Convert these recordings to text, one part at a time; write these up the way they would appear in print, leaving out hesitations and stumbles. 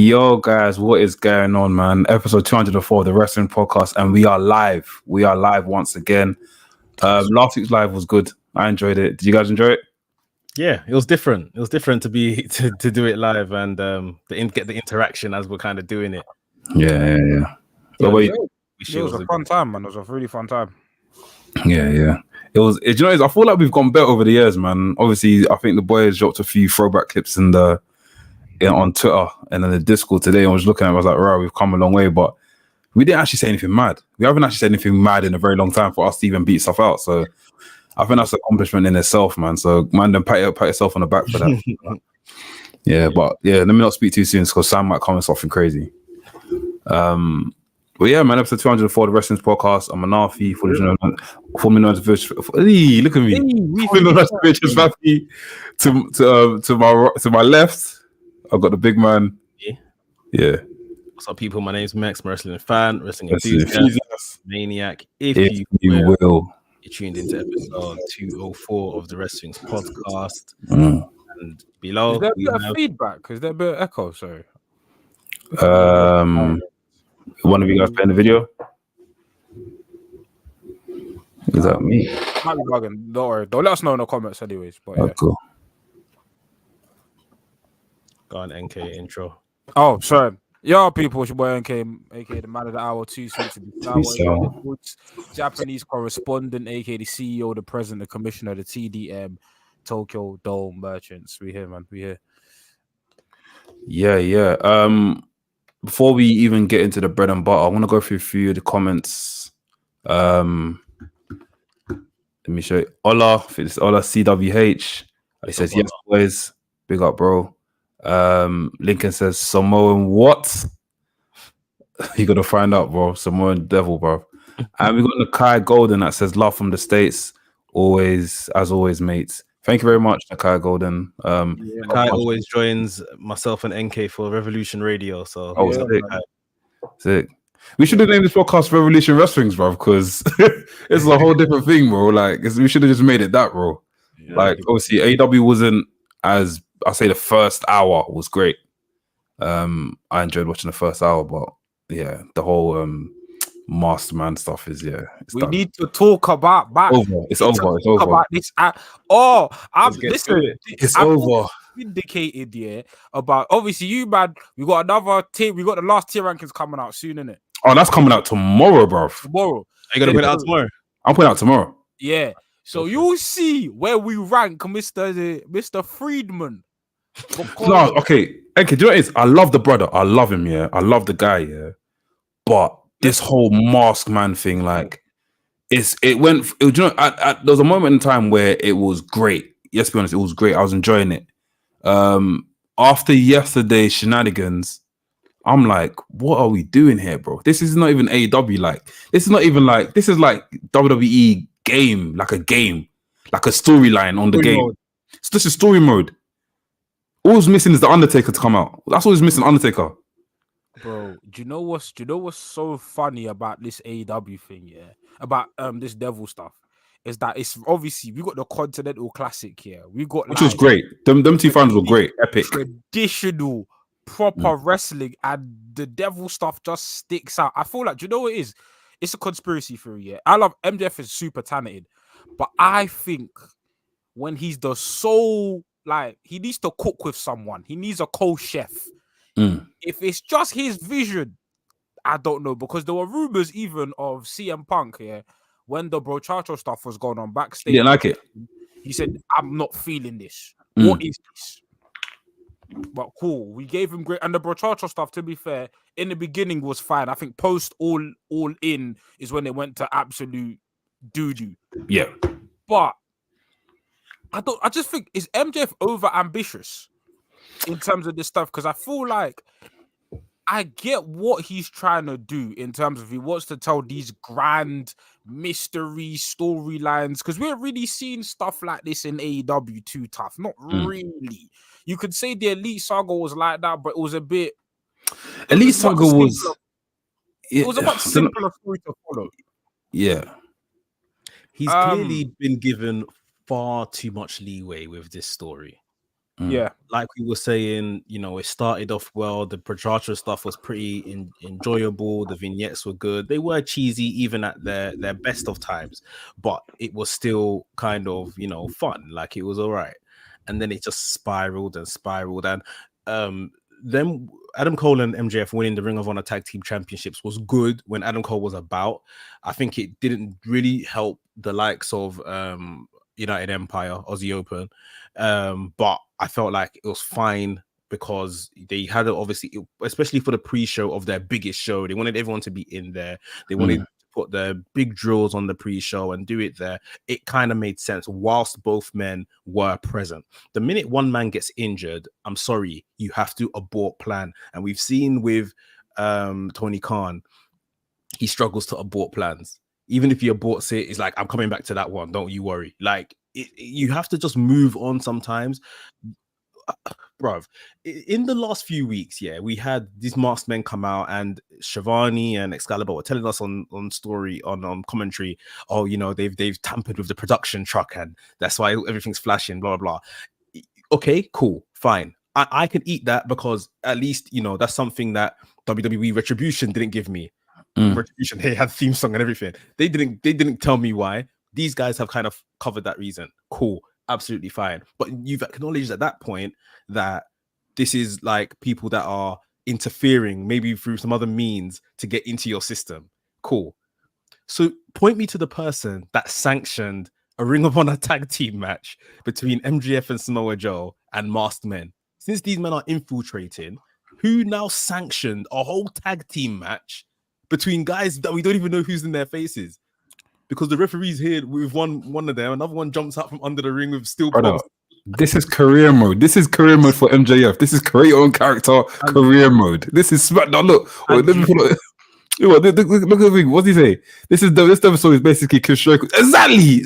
Yo, guys, what is going on, man? Episode 204 of the Wrestling Podcast, and we are live. We are live once again. Last week's live was good. I enjoyed it. Did you guys enjoy it? Yeah, it was different. It was different to do it live and get the interaction as we're kind of doing it. Yeah. It was a fun time, man. It was a really fun time. Yeah. It was. You know, I feel like we've gone better over the years, man. Obviously, I think the boys dropped a few throwback clips on Twitter and then the Discord today. I was looking at it, I was like, right, we've come a long way, but we didn't actually say anything mad. We haven't actually said anything mad in a very long time for us to even beat stuff out. So I think that's an accomplishment in itself, man. So Mandem, pat yourself on the back for that. But let me not speak too soon because Sam might comment something crazy. But yeah, man, episode 204 of the Wrestling's Podcast. I'm Anafi, formerly known as Vich. Look at me. Formerly known as Vich to my left, I've got the big man. Yeah. What's up, people? My name's Max, I'm a wrestling fan, wrestling enthusiast, maniac. If you will. You're tuned into episode 204 of the Wrestling's Podcast. And below, is there a bit of feedback? Is there a bit of echo? Sorry. One of you guys playing the video? Is that me? Might be bugging. Don't worry. Don't let us know in the comments, anyways. But yeah. Cool. Go on, NK intro. Oh, sorry. Yo, people, it's your boy NK, aka the man of the hour, too sweet to be sour. Japanese correspondent, aka the CEO, the president, the commissioner, the TDM, Tokyo Dome merchants. We here, man. We here. Yeah. Before we even get into the bread and butter, I want to go through a few of the comments. Let me show you. Ola CWH. He says, yes, boys. Big up, bro. Lincoln says, Samoan what? You got to find out, bro. Samoan Devil, bro. And we got Nakai Golden that says, love from the States. Always, as always, mates. Thank you very much, Nakai Golden. Nakai always joins myself and NK for Revolution Radio. So, sick. We should have named this podcast Revolution Wrestlings, bro, because it's a whole different thing, bro. Like, we should have just made it that, bro. Yeah, like, obviously, AEW wasn't as, I say, the first hour was great. I enjoyed watching the first hour, but yeah, the whole Master Man stuff is we done. Need to talk about back. It's over. About this. It's over. Vindicated, about obviously you, man. We got another tier. We got the last tier rankings coming out soon, innit? Oh, that's coming out tomorrow, bro. Tomorrow. Are you gonna put it out tomorrow? I'm putting it out tomorrow. Yeah. So you'll see where we rank Mr. Friedman. No, okay. Okay, do you know what it is? I love the brother. I love him, yeah. I love the guy, yeah. But this whole mask man thing, like, there was a moment in time where it was great. Let's be honest, it was great. I was enjoying it. After yesterday's shenanigans, I'm like, what are we doing here, bro? This is not even AEW. This is like WWE game, like a storyline on the game. Mode. It's just a story mode. All missing is the Undertaker to come out. That's all missing, Undertaker. Bro, do you know what's so funny about this AEW thing, yeah? About this Devil stuff, is that it's obviously we got the Continental Classic here. We got which was great. Them two finals were great, epic, traditional, proper wrestling, and the Devil stuff just sticks out. I feel like, do you know what it is? It's a conspiracy theory, yeah. I love MJF is super talented, but I think when he's the sole, like, he needs to cook with someone. He needs a co-chef. If it's just his vision, I don't know, because there were rumors even of CM Punk here when the Brochacho stuff was going on backstage. He didn't like it. He said, I'm not feeling this. What is this? But cool, we gave him great, and the Brochacho stuff, to be fair, in the beginning was fine. I think post all in is when they went to absolute doo-doo. Yeah. But I just think, is MJF over ambitious in terms of this stuff? Because I feel like I get what he's trying to do in terms of he wants to tell these grand mystery storylines, because we're really seeing stuff like this in AEW too tough. Not really. You could say the Elite Saga was like that, but it was a bit. Elite Saga was. It was a much simpler story to follow. Yeah. He's clearly been given far too much leeway with this story. Yeah. Like we were saying, you know, it started off well. The Projatra stuff was pretty enjoyable. The vignettes were good. They were cheesy even at their best of times, but it was still kind of, you know, fun. Like it was all right. And then it just spiraled and spiraled. And then Adam Cole and MJF winning the Ring of Honor Tag Team Championships was good when Adam Cole was about. I think it didn't really help the likes of United Empire, Aussie Open. But I felt like it was fine because they had it, obviously, especially for the pre-show of their biggest show. They wanted everyone to be in there. They wanted to put the big drills on the pre-show and do it there. It kind of made sense whilst both men were present. The minute one man gets injured, I'm sorry, you have to abort plan. And we've seen with Tony Khan, he struggles to abort plans. Even if he aborts it, it's like, I'm coming back to that one. Don't you worry. Like, you have to just move on sometimes. Bruv, in the last few weeks, yeah, we had these masked men come out, and Shivani and Excalibur were telling us on story, on commentary, oh, you know, they've tampered with the production truck, and that's why everything's flashing, blah, blah, blah. Okay, cool, fine. I can eat that because at least, you know, that's something that WWE Retribution didn't give me. Retribution, they had theme song and everything. They didn't tell me why. These guys have kind of covered that reason. Cool, absolutely fine. But you've acknowledged at that point that this is like people that are interfering, maybe through some other means, to get into your system. Cool. So point me to the person that sanctioned a Ring of Honor tag team match between MJF and Samoa Joe and masked men. Since these men are infiltrating, who now sanctioned a whole tag team match between guys that we don't even know who's in their faces? Because the referee's here with one of them, another one jumps out from under the ring with steel poles. This is career mode. This is career mode for MJF. This is create your own character career mode. This is SmackDown. Look, let me pull it. Look at the thing. What does he say? This episode is basically Kishore. Exactly.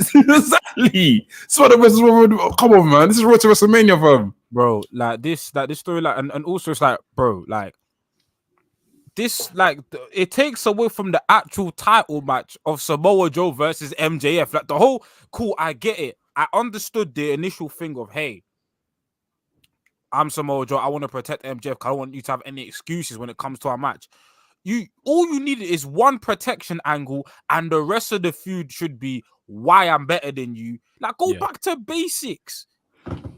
SmackDown versus Raw. Come on, man. This is Road to WrestleMania, fam. Bro, like this story, like, and also it's like, bro, like this, like, it takes away from the actual title match of Samoa Joe versus MJF. Like, the whole, cool, I get it. I understood the initial thing of, hey, I'm Samoa Joe. I want to protect MJF because I don't want you to have any excuses when it comes to our match. All you need is one protection angle, and the rest of the feud should be why I'm better than you. Like, go back to basics.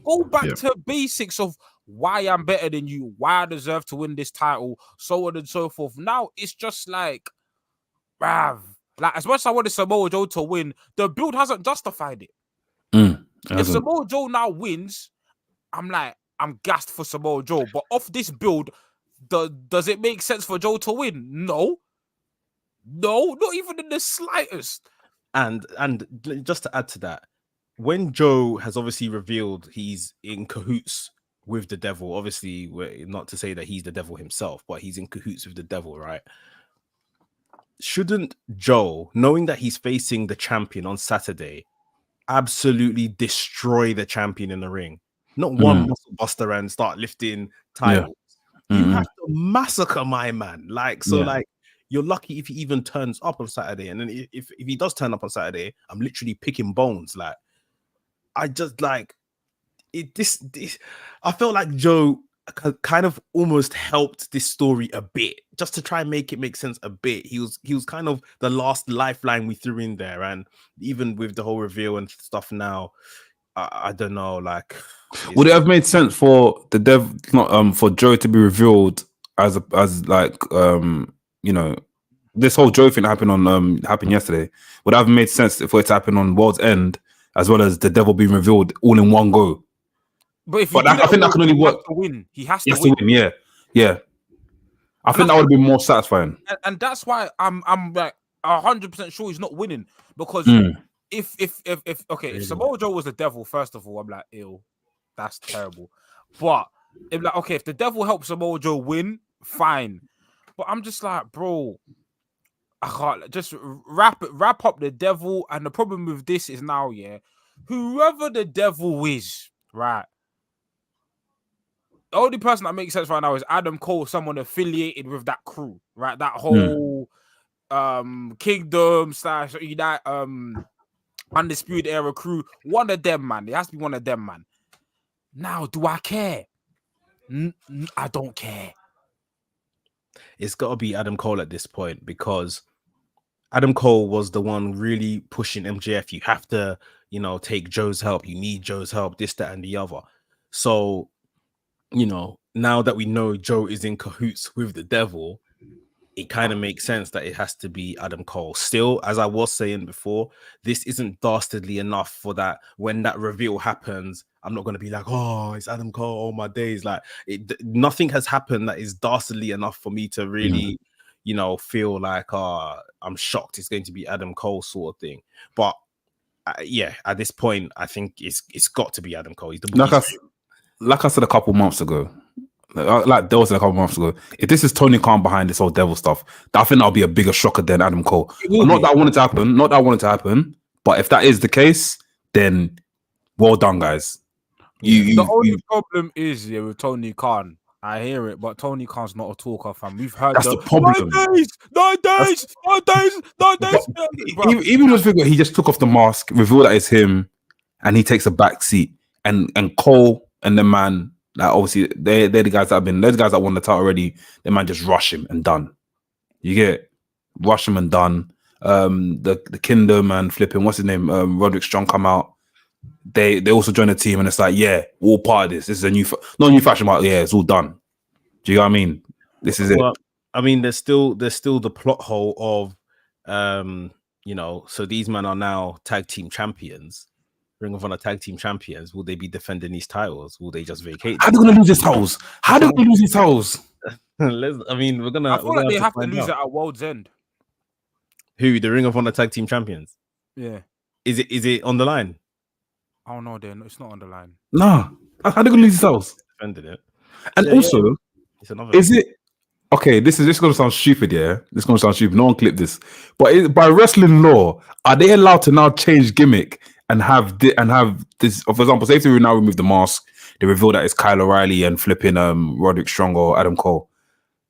Go back to basics of why I'm better than you, why I deserve to win this title, so on and so forth. Now it's just like, bruv, like, as much as I wanted Samoa Joe to win, the build hasn't justified it. If Samoa Joe now wins, I'm gassed for Samoa Joe. But off this build, does it make sense for Joe to win? No, not even in the slightest. And just to add to that, when Joe has obviously revealed he's in cahoots with the devil, obviously, not to say that he's the devil himself, but he's in cahoots with the devil, right? Shouldn't Joe, knowing that he's facing the champion on Saturday, absolutely destroy the champion in the ring? Not one muscle buster and start lifting titles. You have to massacre my man. Like, so like, you're lucky if he even turns up on Saturday. And then if he does turn up on Saturday, I'm literally picking bones. Like, I just like it. This I felt like Joe kind of almost helped this story a bit, just to try and make it make sense a bit. He was kind of the last lifeline we threw in there, and even with the whole reveal and stuff now, I don't know. Like, would it have made sense for the not for Joe to be revealed as like you know, this whole Joe thing happened yesterday? Would it have made sense for it to happen on World's End, as well as the devil being revealed all in one go? But I think that can only work. He has to win. Yeah. I think that would be more satisfying. And that's why I'm like 100% sure he's not winning, because if Samoa Joe was the devil, first of all, I'm like, ew, that's terrible. But if the devil helps Samoa Joe win, fine. But I'm just like, bro, I can't just wrap up the devil. And the problem with this is now, whoever the devil is, right? The only person that makes sense right now is Adam Cole, someone affiliated with that crew, right? That whole Kingdom / that Undisputed Era crew. One of them, man. It has to be one of them, man. Now, do I care? I don't care. It's got to be Adam Cole at this point, because Adam Cole was the one really pushing MJF. You have to, take Joe's help. You need Joe's help, this, that, and the other. So, now that we know Joe is in cahoots with the devil, it kind of makes sense that it has to be Adam Cole. Still, as I was saying before, this isn't dastardly enough for that. When that reveal happens, I'm not going to be like, oh, it's Adam Cole all my days. Like, nothing has happened that is dastardly enough for me to really, feel like, I'm shocked it's going to be Adam Cole sort of thing. But at this point, I think it's got to be Adam Cole. He's the like I said a couple months ago. Like there was a couple months ago. If this is Tony Khan behind this whole devil stuff, I think that'll be a bigger shocker than Adam Cole. Not that I want it to happen. Not that I want it to happen. But if that is the case, then well done, guys. The only problem is with Tony Khan. I hear it, but Tony Khan's not a talker, fam. We've heard that's the problem. 9 days. Even with figure, he just took off the mask, revealed that it's him, and he takes a back seat. And Cole and the man, like obviously they're the guys that they're the guys that won the title already. The man just rush him and done. You get it? Rush him and done. The Kingdom and flipping, what's his name? Roderick Strong come out. They also join the team, and it's like, yeah, all part of this. This is a not a new faction, but yeah, it's all done. Do you know what I mean? This is it. I mean, there's still the plot hole of, so these men are now tag team champions. Ring of Honor tag team champions. Will they be defending these titles? Will they just vacate? How are they going to lose these titles? How are they going to lose these titles? I mean, we're gonna. I feel like they have to lose it at World's End. Who? The Ring of Honor tag team champions? Yeah. Is it on the line? Oh no, it's not on the line. Nah. How are they going to lose these titles? Defending it. And also, is it okay? This is going to sound stupid, yeah. This is going to sound stupid. No one clip this, but by wrestling law, are they allowed to now change gimmick and have this? For example, say if they now remove the mask, they reveal that it's Kyle O'Reilly and flipping Roderick Strong or Adam Cole.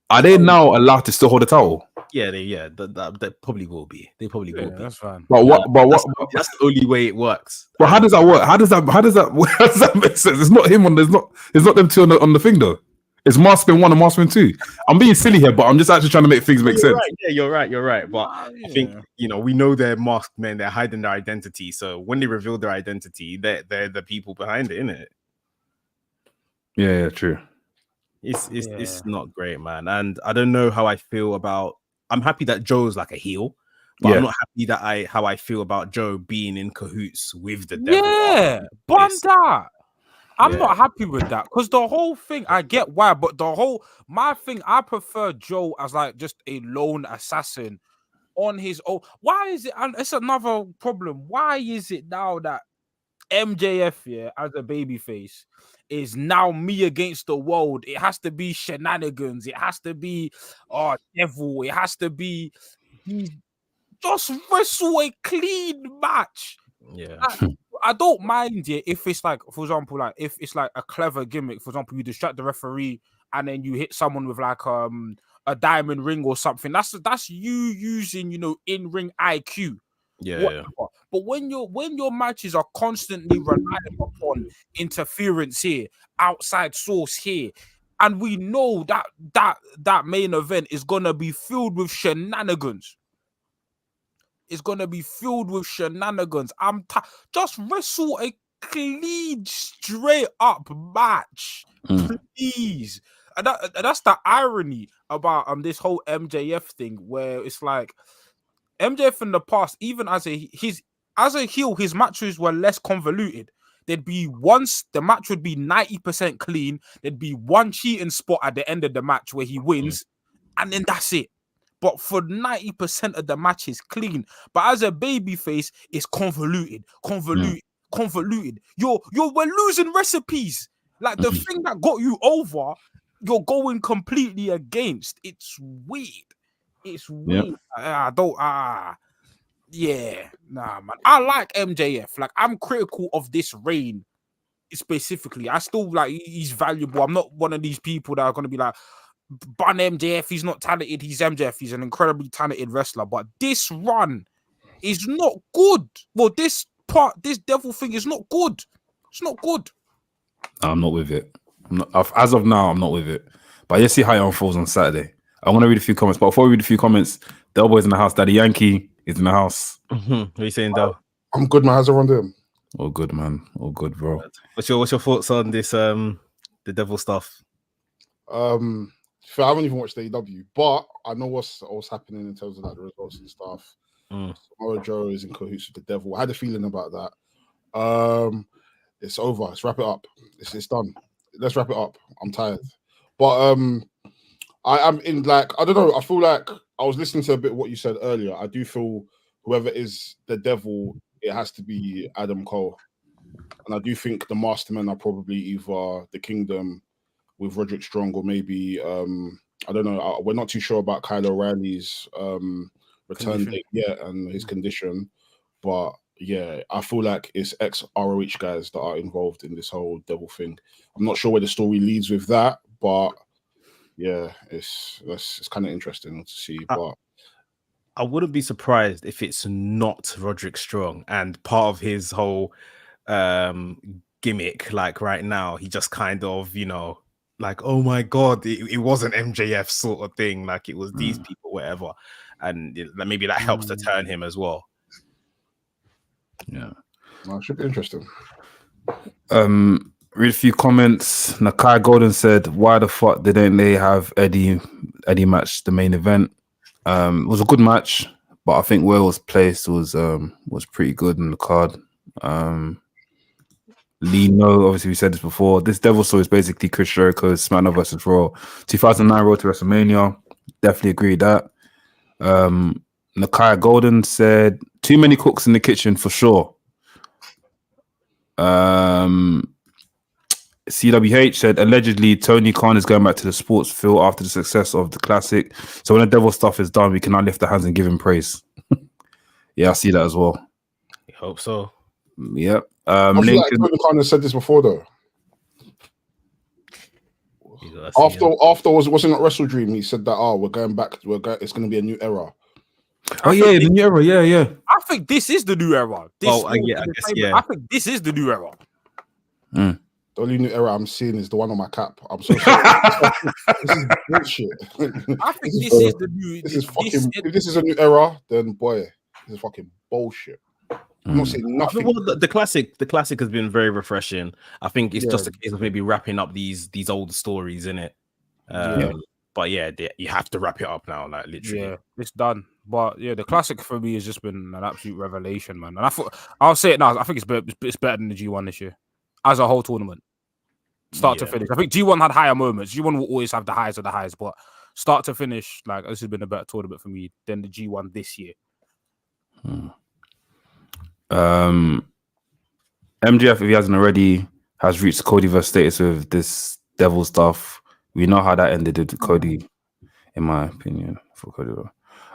Are they now allowed to still hold the title? Yeah, they probably will be. They probably will be. That's fine. But that's the only way it works. But how does that work? How does that make sense? It's not him it's not them two on the thing though. It's Maskman 1 and Maskman 2. I'm being silly here, but I'm just actually trying to make things make sense. Right. Yeah, you're right. But I think we know they're masked men. They're hiding their identity. So when they reveal their identity, they're the people behind it, innit? Yeah, true. It's not great, man. And I don't know how I feel about. I'm happy that Joe's like a heel, but I'm not happy that how I feel about Joe being in cahoots with the devil. Yeah, bun that. I'm not happy with that because the whole thing, I get why, but my thing, I prefer Joe as like just a lone assassin on his own. Why is it? And it's another problem. Why is it now that MJF, as a babyface, is now me against the world? It has to be shenanigans. It has to be devil. It has to be just wrestle a clean match. Yeah. I don't mind it if it's like, for example, like if it's like a clever gimmick. For example, you distract the referee and then you hit someone with like a diamond ring or something. That's you using in-ring IQ. Yeah. But when your matches are constantly relying upon interference here, outside source here, and we know that main event is gonna be filled with shenanigans. It's gonna be filled with shenanigans. Just wrestle a clean, straight up match, please. And that's the irony about this whole MJF thing, where it's like MJF in the past, even as a heel, his matches were less convoluted. There'd be the match would be 90% clean. There'd be one cheating spot at the end of the match where he wins, and then that's it. But for 90% of the match is clean. But as a babyface, it's convoluted. We're losing recipes. Like the thing that got you over, you're going completely against. It's weird. It's weird. Nah, man. I like MJF. Like, I'm critical of this reign specifically. I still like he's valuable. I'm not one of these people that are gonna be like, bun MJF, he's not talented. He's MJF. He's an incredibly talented wrestler. But this run is not good. Well, this devil thing is not good. It's not good. I'm not with it. As of now, I'm not with it. But let's see how it unfolds on Saturday. I'm gonna read a few comments. But before we read a few comments, Del Boy's in the house. Daddy Yankee is in the house. What are you saying, Del? I'm good, man. How's everyone doing? All good, man. All good, bro. What's your thoughts on this the Devil stuff? I haven't even watched AEW, but I know what's happening in terms of like the results and stuff. Samoa Joe is in cahoots with the Devil. I had a feeling about that. It's over. Let's wrap it up. It's done. Let's wrap it up. I'm tired. But I'm in like, I don't know. I feel like I was listening to a bit of what you said earlier. I do feel whoever is the Devil, it has to be Adam Cole. And I do think the Mastermen are probably either the Kingdom with Roderick Strong or maybe, I don't know. We're not too sure about Kyle O'Reilly's return date yet and his condition. But yeah, I feel like it's ex-ROH guys that are involved in this whole Devil thing. I'm not sure where the story leads with that, but yeah, it's kind of interesting to see. But I wouldn't be surprised if it's not Roderick Strong and part of his whole gimmick. Like right now, he just kind of, like, oh my god, it wasn't MJF sort of thing. Like it was these people, whatever, and maybe that helps to turn him as well. Yeah, it should be interesting. Read a few comments. Nakai Golden said, "Why the fuck didn't they have Eddie match the main event?" It was a good match, but I think where it was placed was pretty good in the card. Lee, no, obviously we said this before. This Devil story is basically Chris Jericho's SmackDown vs. Raw 2009 Road to WrestleMania. Definitely agree with that. Nakai Golden said, "Too many cooks in the kitchen for sure." CWH said, "Allegedly, Tony Khan is going back to the sports field after the success of the classic. So when the Devil stuff is done, we can now lift our hands and give him praise." Yeah, I see that as well. I hope so. Yep. I feel like Tony Khan has said this before, though. After wasn't it Wrestle Dream? He said that we're going back. It's going to be a new era. Oh yeah, the new era. Yeah. I think this is the new era. I guess, yeah. I think this is the new era. The only new era I'm seeing is the one on my cap. I'm so sorry. This is bullshit. I think this is the new. This is fucking. If this is a new era, then boy, this is fucking bullshit. I'm not saying nothing. The classic has been very refreshing. I think it's just a case of maybe wrapping up these old stories, innit? But yeah, you have to wrap it up now, like literally. Yeah, it's done. But yeah, the classic for me has just been an absolute revelation, man. And I'll say it now. I think it's better than the G1 this year as a whole tournament, start to finish. I think G1 had higher moments. G1 will always have the highs of the highs, but start to finish, like this has been a better tournament for me than the G1 this year. MJF, if he hasn't already, has reached Codyverse status with this Devil stuff. We know how that ended with Cody, in my opinion, for Codyverse.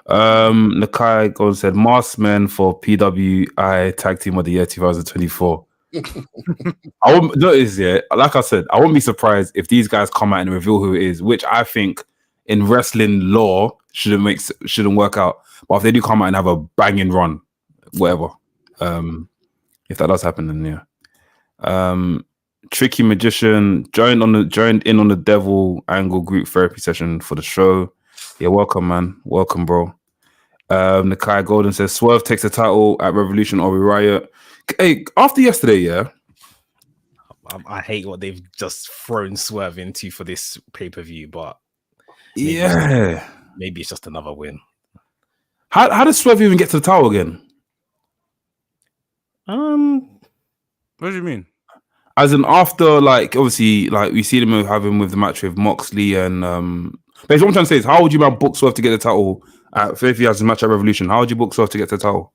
Nakai Gold said, "Maskmen for PWI Tag Team of the Year 2024." I won't notice, like I said, I won't be surprised if these guys come out and reveal who it is, which I think in wrestling law shouldn't work out. But if they do come out and have a banging run, whatever. If that does happen, then yeah. Tricky Magician joined in on the Devil Angle group therapy session for the show. Yeah, welcome, man. Welcome, bro. Nakai Golden says, "Swerve takes the title at Revolution or we riot." Hey, after yesterday, I hate what they've just thrown Swerve into for this pay-per-view, but maybe it's just another win. How does Swerve even get to the title again? What do you mean? As in after, like, obviously, like we see them having with the match with Moxley and but what I'm trying to say is, how would you book Swerve to get the title if he has a match at Revolution? How would you book Swerve to get the title?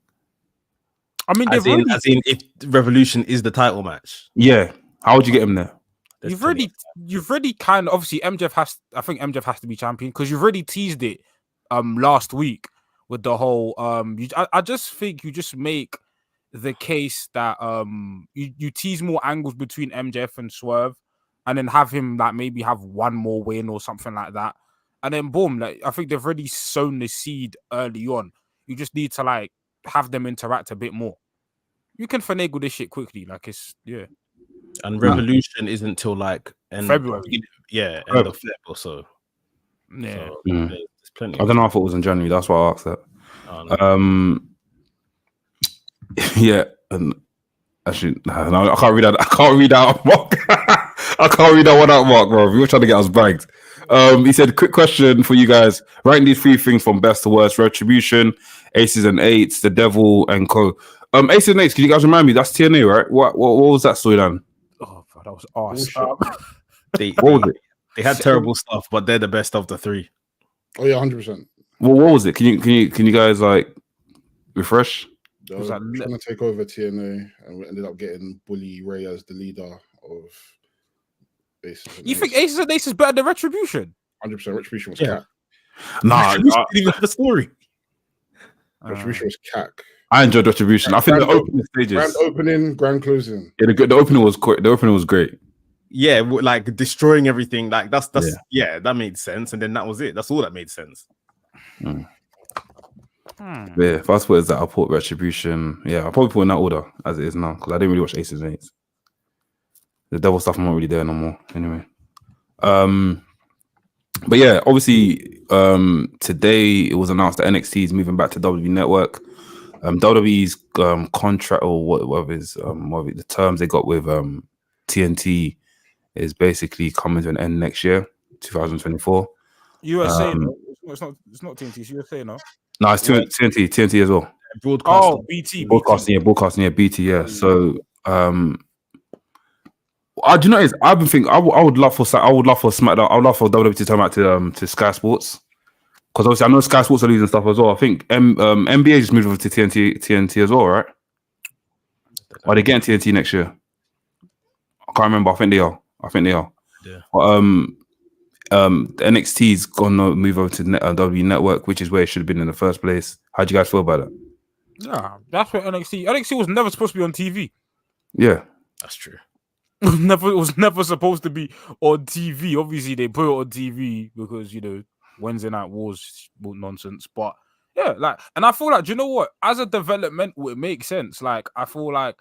I mean, as in if Revolution is the title match. Yeah, how would you get him there? You've already kind of, obviously I think MJF has to be champion because you've already teased it last week with the whole I just think you just make the case that you tease more angles between MJF and Swerve and then have him like maybe have one more win or something like that, and then boom, like I think they've already sown the seed early on. You just need to like have them interact a bit more. You can finagle this shit quickly, like it's And Revolution isn't till like February. Yeah, end of Feb or so. Yeah. So, there's plenty. I don't know if it was in January. That's why I asked that. Oh, no. Yeah, and actually, no, I can't read that. I can't read that, Mark. I can't read that one out, Mark, bro. We were trying to get us bagged. He said, quick question for you guys. Rank these 3 things from best to worst: Retribution, Aces and Eights, The Devil, and Co. Aces and Eights, can you guys remind me? That's TNA, right? What was that storyline? Oh, bro, that was arse. What was it? They had terrible stuff, but they're the best of the 3. Oh yeah, 100%. Well, what was it? Can you guys like refresh? They were trying to take over TNA, and we ended up getting Bully Ray as the leader of Aces. You think Aces and Eights is better than Retribution? 100%. Retribution was cack. Nah, even the story. Retribution was cack. I enjoyed Retribution. I think the opening stages, grand opening, grand closing. Yeah, the opening was great. The opening was great. Yeah, like destroying everything. Like that's yeah, that made sense. And then that was it. That's all that made sense. Yeah, if I was put that, I'll put Retribution. Yeah, I'll probably put in that order as it is now because I didn't really watch Aces and Eights. The Devil stuff I'm not really there no more. Anyway, but yeah, obviously, today it was announced that NXT is moving back to WWE Network. WWE's contract or whatever is the terms they got with TNT is basically coming to an end next year, 2024. USA, no? It's not TNT. It's USA, no? No, it's TNT as well. Broadcasting. Oh, BT. Broadcasting, BT, yeah. So, do you know what it is? I've been thinking I would love for SmackDown. I would love for WWE to turn back to Sky Sports because obviously I know Sky Sports are losing stuff as well. I think NBA just moved over to TNT as well, right? Are they getting TNT next year? I can't remember. I think they are. Yeah. But, the NXT's gonna move over to WWE Network, which is where it should have been in the first place. How do you guys feel about it? Yeah, that's where NXT was never supposed to be on TV. Yeah, that's true. It was never supposed to be on TV. Obviously, they put it on TV because Wednesday Night Wars nonsense. But yeah, and I feel like, do you know what? As a developmental, it makes sense. Like, I feel like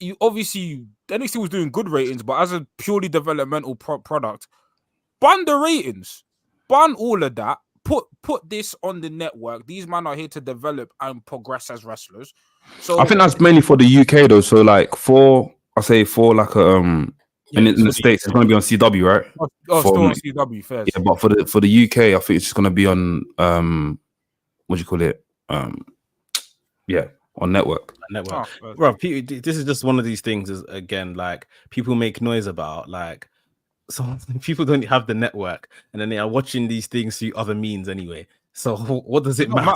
NXT was doing good ratings, but as a purely developmental product, ban the ratings, ban all of that. Put this on the network. These men are here to develop and progress as wrestlers. So I think that's mainly for the UK though. So like in the States, it's going to be on CW, right? Still on CW first. Yeah, but for the UK, I think it's just going to be on what do you call it? On network. Bro, this is just one of these things. Is again like people make noise about like. So people don't have the network, and then they are watching these things through other means anyway. So what does it matter?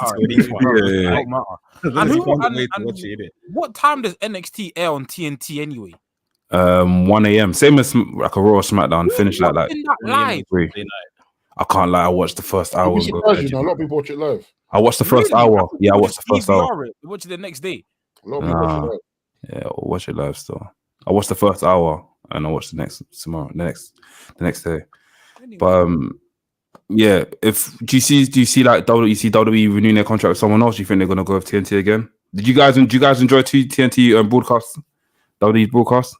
What time does NXT air on TNT anyway? 1 a.m. Same as like a Raw or SmackDown. Finish like live. I can't lie. I watched the first hour. A lot of people watch it live. I watched the first hour. Yeah, I watched the first hour. Watch it the next day. A lot of people watch it live. Yeah, I'll watch it live still. I watched the first hour and I watched the next day. But yeah, do you see like WWE renewing their contract with someone else? Do you think they're gonna go with TNT again? Do you guys enjoy TNT broadcast? WWE broadcast?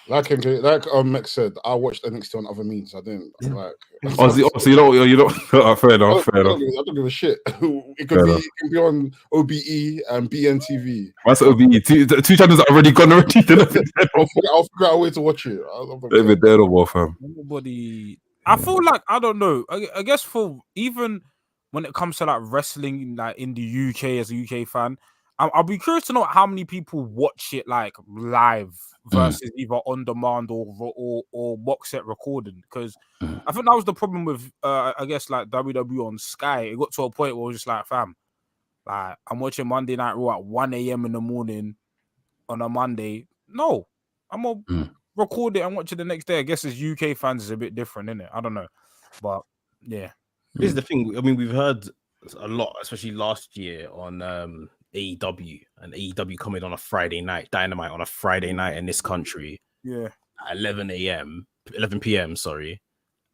Like Mex said, I watched NXT on other means. I didn't like. So you don't. Fair enough. I don't give a shit. It can be on OBE and BNTV. What's OBE? Two channels are already gone already. I'll figure out a way to watch it. They're there no more, fam. Nobody. I feel like I don't know. I guess for even when it comes to like wrestling, like in the UK as a UK fan, I'll be curious to know how many people watch it like live versus either on demand or box set recording. Because I think that was the problem with I guess like WWE on Sky. It got to a point where it was just like, fam, like I'm watching Monday Night Raw at 1 a.m. in the morning on a Monday. No, I'm gonna record it and watch it the next day. I guess as UK fans is a bit different, isn't it? I don't know, but yeah. Here's the thing. I mean, we've heard a lot, especially last year on AEW, and AEW coming on a Friday night, Dynamite on a Friday night in this country. Yeah. At 11 p.m., sorry.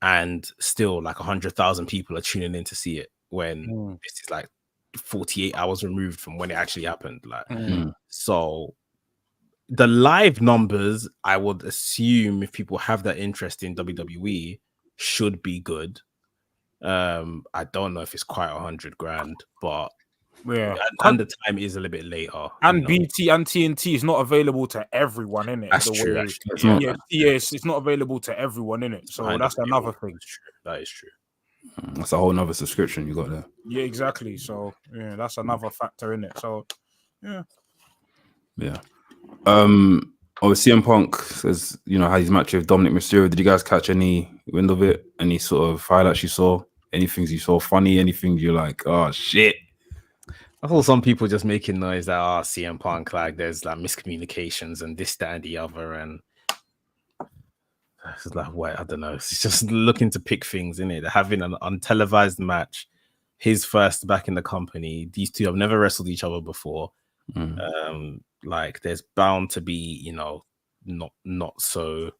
And still like 100,000 people are tuning in to see it when this is like 48 hours removed from when it actually happened. Like, so the live numbers, I would assume if people have that interest in WWE, should be good. I don't know if it's quite $100,000, but Yeah, and the time is a little bit later. And BT and TNT is not available to everyone, innit? That's the true. Way, Actually, it's not available to everyone, innit? So that's another thing. That is true. That's a whole nother subscription you got there. Yeah, exactly. So yeah, that's another factor in it. So yeah. Obviously, CM Punk says, had his match with Dominic Mysterio. Did you guys catch any wind of it? Any sort of highlights you saw? Anything you saw funny? Anything you're like, oh shit? I thought some people just making noise that CM Punk, like there's like miscommunications and this, that, and the other, and it's like, what? I don't know. It's just looking to pick things in it. Having an untelevised match, his first back in the company. These two have never wrestled each other before. Like there's bound to be, not so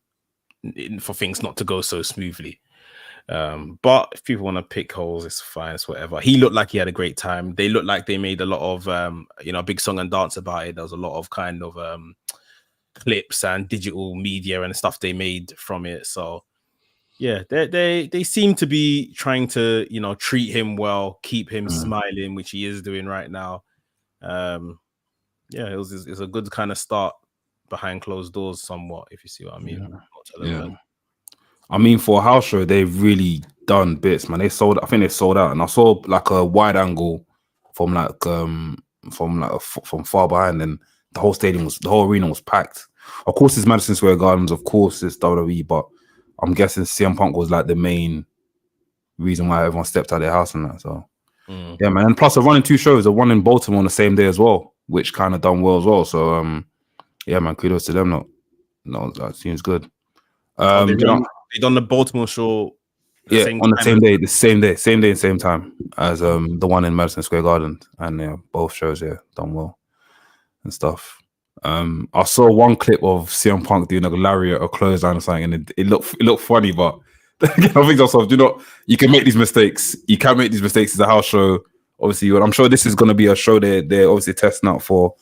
for things not to go so smoothly. But if people want to pick holes, it's fine. It's whatever. He looked like he had a great time. They looked like they made a lot of big song and dance about it. There was a lot of kind of clips and digital media and stuff they made from it. So yeah, they seem to be trying to treat him well, keep him smiling, which he is doing right now. Yeah, it's a good kind of start behind closed doors, somewhat, if you see what I mean. Yeah. I mean, for a house show, they've really done bits, man. I think they sold out, and I saw like a wide angle from far behind, and the whole arena was packed. Of course, it's Madison Square Gardens. Of course, it's WWE, but I'm guessing CM Punk was like the main reason why everyone stepped out of their house and that. So yeah, man. And plus, they're running 2 shows. They're one in Baltimore on the same day as well, which kind of done well as well. So yeah, man. Kudos to them. No, that seems good. They done the Baltimore show. On the same day, same time as the one in Madison Square Garden, and yeah, both shows done well and stuff. I saw one clip of CM Punk doing a lariat or clothesline or something, and it looked funny, but I think to myself, you can make these mistakes. You can't make these mistakes. It's a house show, obviously. I'm sure this is going to be a show they're obviously testing out for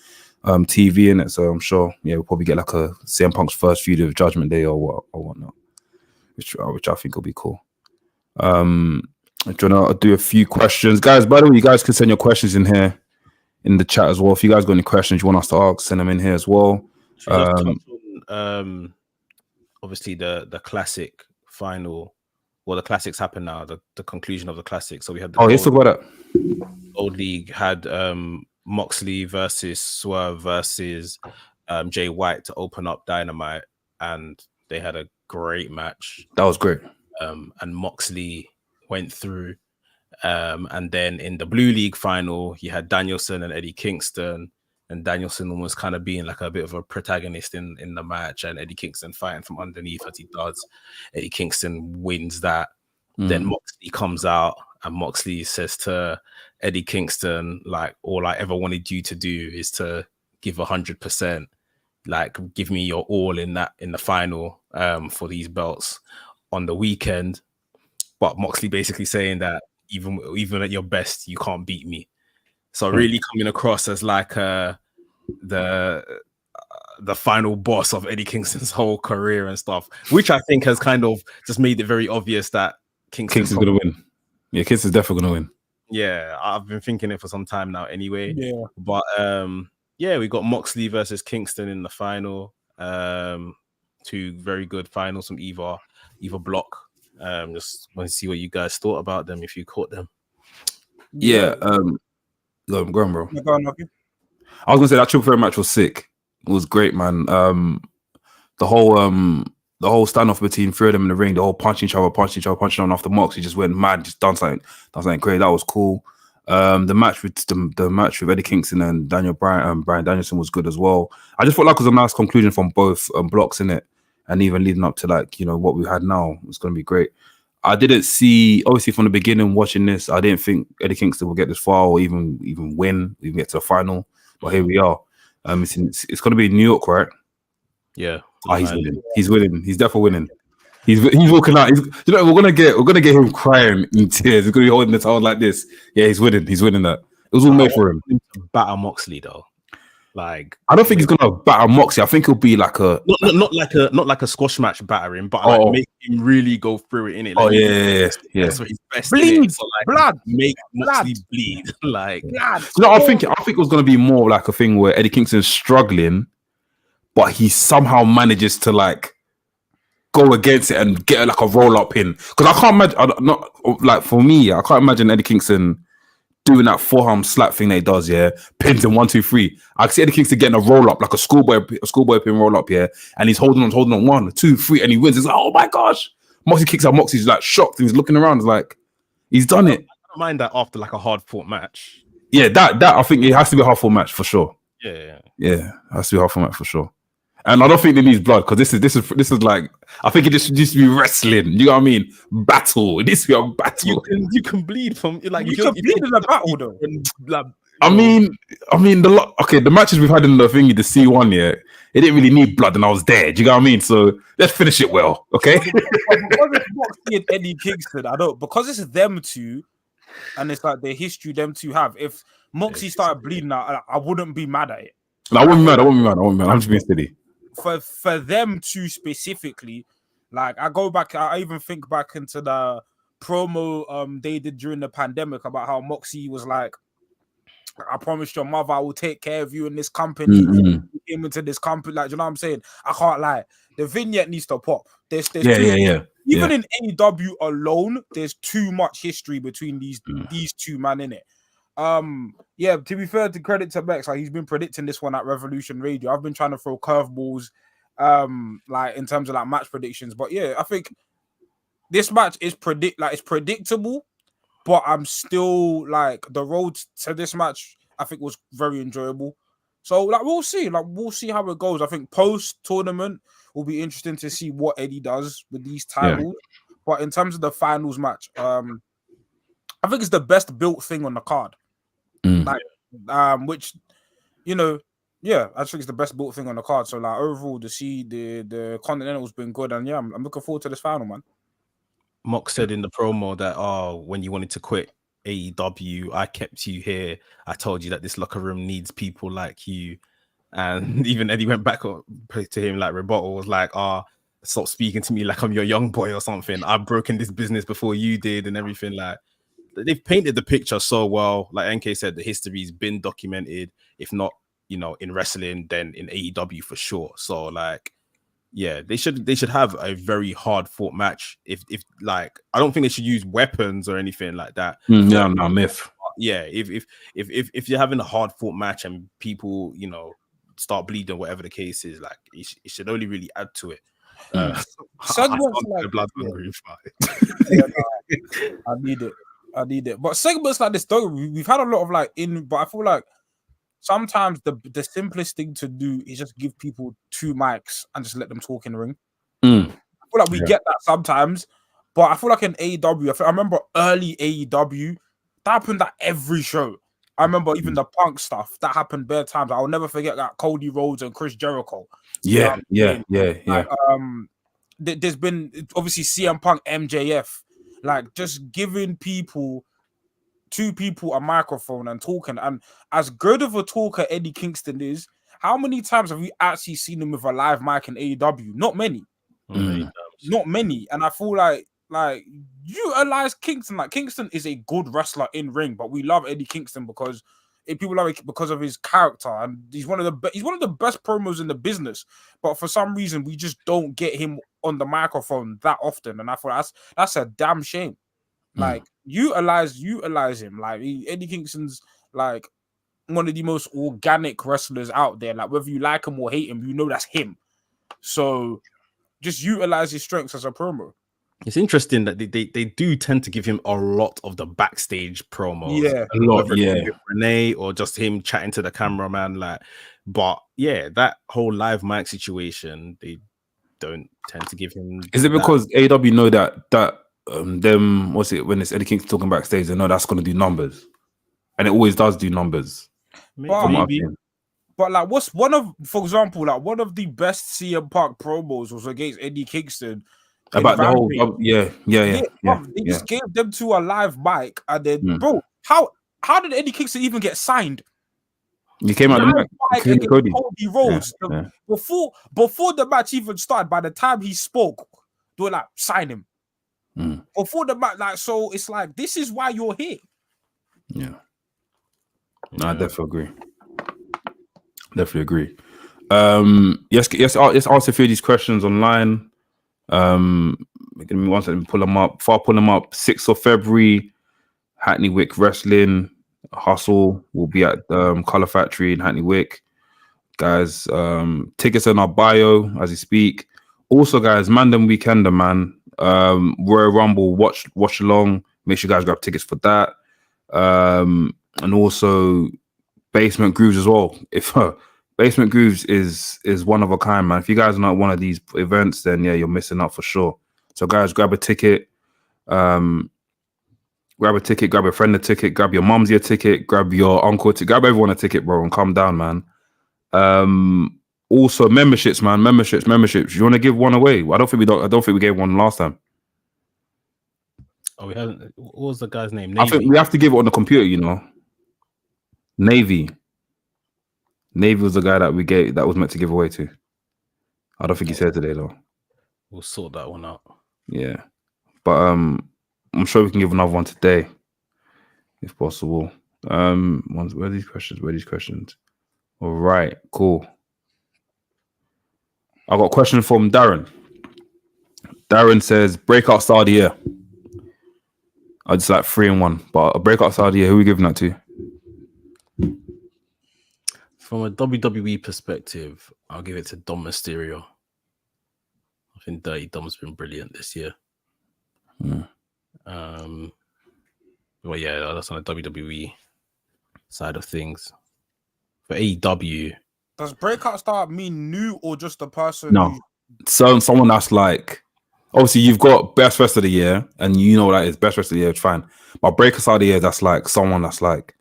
TV in it. So I'm sure, we'll probably get like a CM Punk's first feud of Judgment Day or whatnot, which I think will be cool. Do you want to do a few questions, guys? By the way, you guys can send your questions in here in the chat as well. If you guys got any questions you want us to ask, send them in here as well. Obviously the classic final. Well, the classics happen now. The conclusion of the classic. So we had let's talk about that. Old League had Moxley versus Swerve versus Jay White to open up Dynamite, and they had a great match. That was great. And Moxley went through. And then in the Blue League final, you had Danielson and Eddie Kingston, and Danielson was kind of being like a bit of a protagonist in the match, and Eddie Kingston fighting from underneath as he does. Eddie Kingston wins that. Then Moxley comes out, and Moxley says to Eddie Kingston, like, all I ever wanted you to do is to give 100%, like give me your all in the final for these belts on the weekend. But Moxley basically saying that even at your best, you can't beat me. So really coming across as like the final boss of Eddie Kingston's whole career and stuff, which I think has kind of just made it very obvious that Kingston's going to win. Yeah, Kingston's definitely going to win. Yeah, I've been thinking it for some time now anyway. Yeah. But we got Moxley versus Kingston in the final. 2 very good finals from either block. Just want to see what you guys thought about them, if you caught them. Yeah. Go on, bro. Go on, okay. I was gonna say that triple threat match was sick. It was great, man. The whole standoff between 3 of them in the ring, the whole punching each other, punching on after Mox, he just went mad, just done something great. That was cool. The match with Eddie Kingston and Brian Danielson was good as well. I just felt like it was a nice conclusion from both blocks in it, and even leading up to what we had now. It's gonna be great. I didn't see, obviously from the beginning watching this, I didn't think Eddie Kingston would get this far or even win, even get to the final. But here we are. It's gonna be in New York, right? Yeah. He's winning. He's winning. He's definitely winning. He's walking out. We're gonna get him crying in tears. He's gonna be holding the towel like this. Yeah, he's winning. He's winning that. It was all made for him. Batter Moxley though. Like, I don't think he's gonna batter Moxie. I think it'll be like a not like a squash match battering, but like make him really go through it in it. Like, yeah. So he's best Bleed, so like blood, make Moxley blood. bleed. Like, Blood. I think it was gonna be more like a thing where Eddie Kingston's struggling, but he somehow manages to like go against it and get like a roll up pin. Because I can't imagine, not like for me, I can't imagine Eddie Kingston doing that forearm slap thing that he does, pins in 1, 2, 3. I can see Eddie Kingston getting a roll up, like a schoolboy pin roll up, and he's holding on 1, 2, 3, and he wins. It's like, oh my gosh. Moxie kicks out, Moxie's like shocked, and he's looking around, he's like, he's done it. I don't mind that after like a hard fought match. Yeah, that I think it has to be a hard fought match for sure. Yeah, it has to be a hard fought match for sure. And I don't think they need blood because this is like, I think it just needs to be wrestling. You know what I mean? Battle. It needs to be a battle. You can bleed from like you can bleed in a battle though. Like, I mean, the matches we've had in the thingy, the C1, it didn't really need blood, and I was there. Do you know what I mean? So let's finish it well, okay? Because it's Moxley and Eddie Kingston, I don't, because it's them two, and it's like the history them two have. If Moxie started bleeding out, I wouldn't be mad at it. I wouldn't be mad. I'm just being steady. For them two specifically, like I even think back into the promo they did during the pandemic about how Moxie was like, I promised your mother I will take care of you in this company. You came into this company, like, you know what I'm saying? I can't lie. The vignette needs to pop. There's Even in AEW alone, there's too much history between these two man in it. To be fair, to credit to Bex, like he's been predicting this one at Revolution Radio. I've been trying to throw curveballs, like in terms of like match predictions. But yeah, I think this match is it's predictable, but I'm still like the road to this match, I think was very enjoyable. So like we'll see how it goes. I think post tournament will be interesting to see what Eddie does with these titles. Yeah. But in terms of the finals match, I think it's the best built thing on the card. Which, you know, I think it's the best built thing on the card. So like overall, the Continental's been good, and I'm looking forward to this final, man. Mox said in the promo that when you wanted to quit AEW, I kept you here. I told you that this locker room needs people like you. And even Eddie went back to him like rebuttal, was like, stop speaking to me like I'm your young boy or something. I've broken this business before you did and everything. Like, they've painted the picture so well. Like NK said, the history's been documented. If not, in wrestling, then in AEW for sure. So like, yeah, they should have a very hard fought match. If like, I don't think they should use weapons or anything like that. No, myth. Yeah, if you're having a hard fought match and people, start bleeding, whatever the case is, like it should only really add to it. Segments like I need it. But segments like this, though, we've had a lot of but I feel like sometimes the simplest thing to do is just give people 2 mics and just let them talk in the ring. I feel like we get that sometimes, but I feel like in AEW, I remember early AEW, that happened at every show. I remember even the Punk stuff that happened bare times. I'll never forget that Cody Rhodes and Chris Jericho. Yeah. There's been obviously CM Punk, MJF, like just giving 2 people a microphone and talking. And as good of a talker Eddie Kingston is, how many times have we actually seen him with a live mic in AEW? Not many. Not many. And I feel like utilize Kingston. Like Kingston is a good wrestler in ring, but we love Eddie Kingston because people love it because of his character, and he's one of the best promos in the business. But for some reason, we just don't get him on the microphone that often, and I thought that's a damn shame. Like utilize him. Like Eddie Kingston's like one of the most organic wrestlers out there. Like whether you like him or hate him, that's him. So just utilize his strengths as a promo. It's interesting that they do tend to give him a lot of the backstage promos. Yeah, a lot. Yeah, Renee or just him chatting to the cameraman. Like, but yeah, that whole live mic situation, they don't tend to give him. Is it because AEW know that them what's it when it's Eddie Kingston talking backstage? They know that's going to do numbers, and it always does do numbers. Maybe. But like, for example, one of the best CM Punk promos was against Eddie Kingston. About the whole, they just gave them to a live mic, and then, bro, how did Eddie Kingston even get signed? You came out the match. Against Cody. Cody Rhodes. Before the match even started, by the time he spoke, they were like, sign him. Before the match, like, so it's like, this is why you're here. Yeah. No, I definitely agree. Let's answer a few of these questions online. Give me one second, pull them up. Before I pull them up, 6th of February, Hackney Wick Wrestling Hustle will be at Colour Factory in Hackney Wick. Guys, tickets in our bio as we speak. Also, guys, Mandem Weekender, man. Royal Rumble, watch along. Make sure you guys grab tickets for that. And also Basement Grooves as well. If Basement Grooves is one of a kind, man. If you guys are not at one of these events, then yeah, you're missing out for sure. So guys, grab a ticket. Grab a ticket, grab a friend a ticket, grab your mum's a ticket, grab your uncle a ticket, grab everyone a ticket, bro, and come down, man. Also memberships, man. Memberships. You want to give one away? I don't think we gave one last time. Oh, we haven't. What was the guy's name? Navy. I think we have to give it on the computer, you know. Navy was the guy that was meant to give away to. I don't think he's here today though. We'll sort that one out. Yeah, but I'm sure we can give another one today, if possible. Where are these questions? All right, cool. I got a question from Darren. Darren says, breakout star of the year. I just like 3 and 1, but a breakout star of the year, who are we giving that to? From a WWE perspective, I'll give it to Dom Mysterio. I think Dirty Dom's been brilliant this year. Well, yeah, that's on the WWE side of things. For AEW, does breakout star mean new or just a person? No, so someone that's like, obviously you've got best rest of the year, and you know what that is. Best rest of the year, it's fine. But breakout star of the year, that's like someone that's like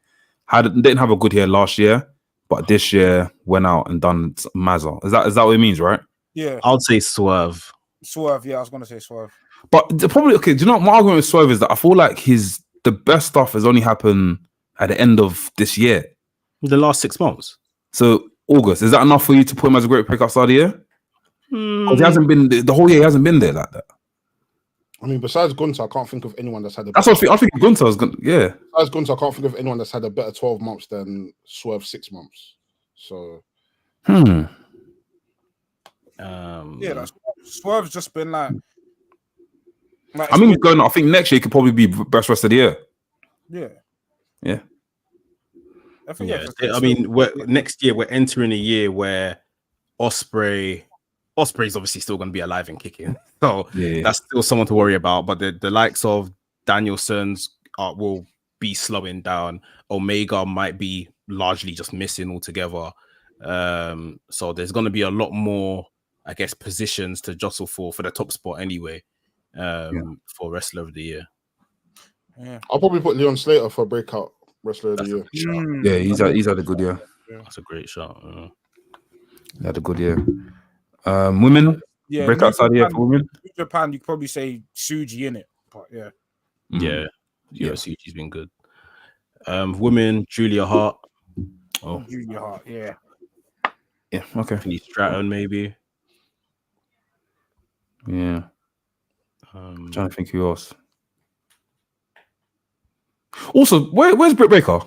didn't have a good year last year, but this year went out and done Mazza. Is that what it means, right? Yeah, I would say Swerve. Yeah, I was gonna say Swerve. But probably okay. Do you know what my argument with Swerve is that I feel like the best stuff has only happened at the end of this year, The last 6 months. So August, is that enough for you to put him as a great breakout star of the year? Because he hasn't been the whole year. He hasn't been there like that. I mean, besides Gunther, I can't think of anyone that's had a. That's what I think. Gunther's good. Yeah. Besides Gunther, I can't think of anyone that's had a better 12 months than Swerve 6 months. So. Yeah, that's Swerve's just been like I mean, I think next year could probably be best rest of the year. Yeah. I think I mean, next year we're entering a year where Osprey's obviously still going to be alive and kicking, so that's still someone to worry about. But the likes of Danielson's will be slowing down. Omega might be largely just missing altogether. So there's going to be a lot more, I guess, positions to jostle for the top spot anyway. For wrestler of the year. Yeah, I'll probably put Leon Slater for breakout wrestler of the year. Yeah, he's had a good year. That's a great shot. He had a good year. Women, breakout side of the year for women. In Japan, you could probably say Suji in it, but yeah, Suji's been good. Women, Julia Hart. Julia Hart, yeah, okay. Denise Stratton, maybe. Yeah. I'm trying to think who else. Also, where's Britt Baker?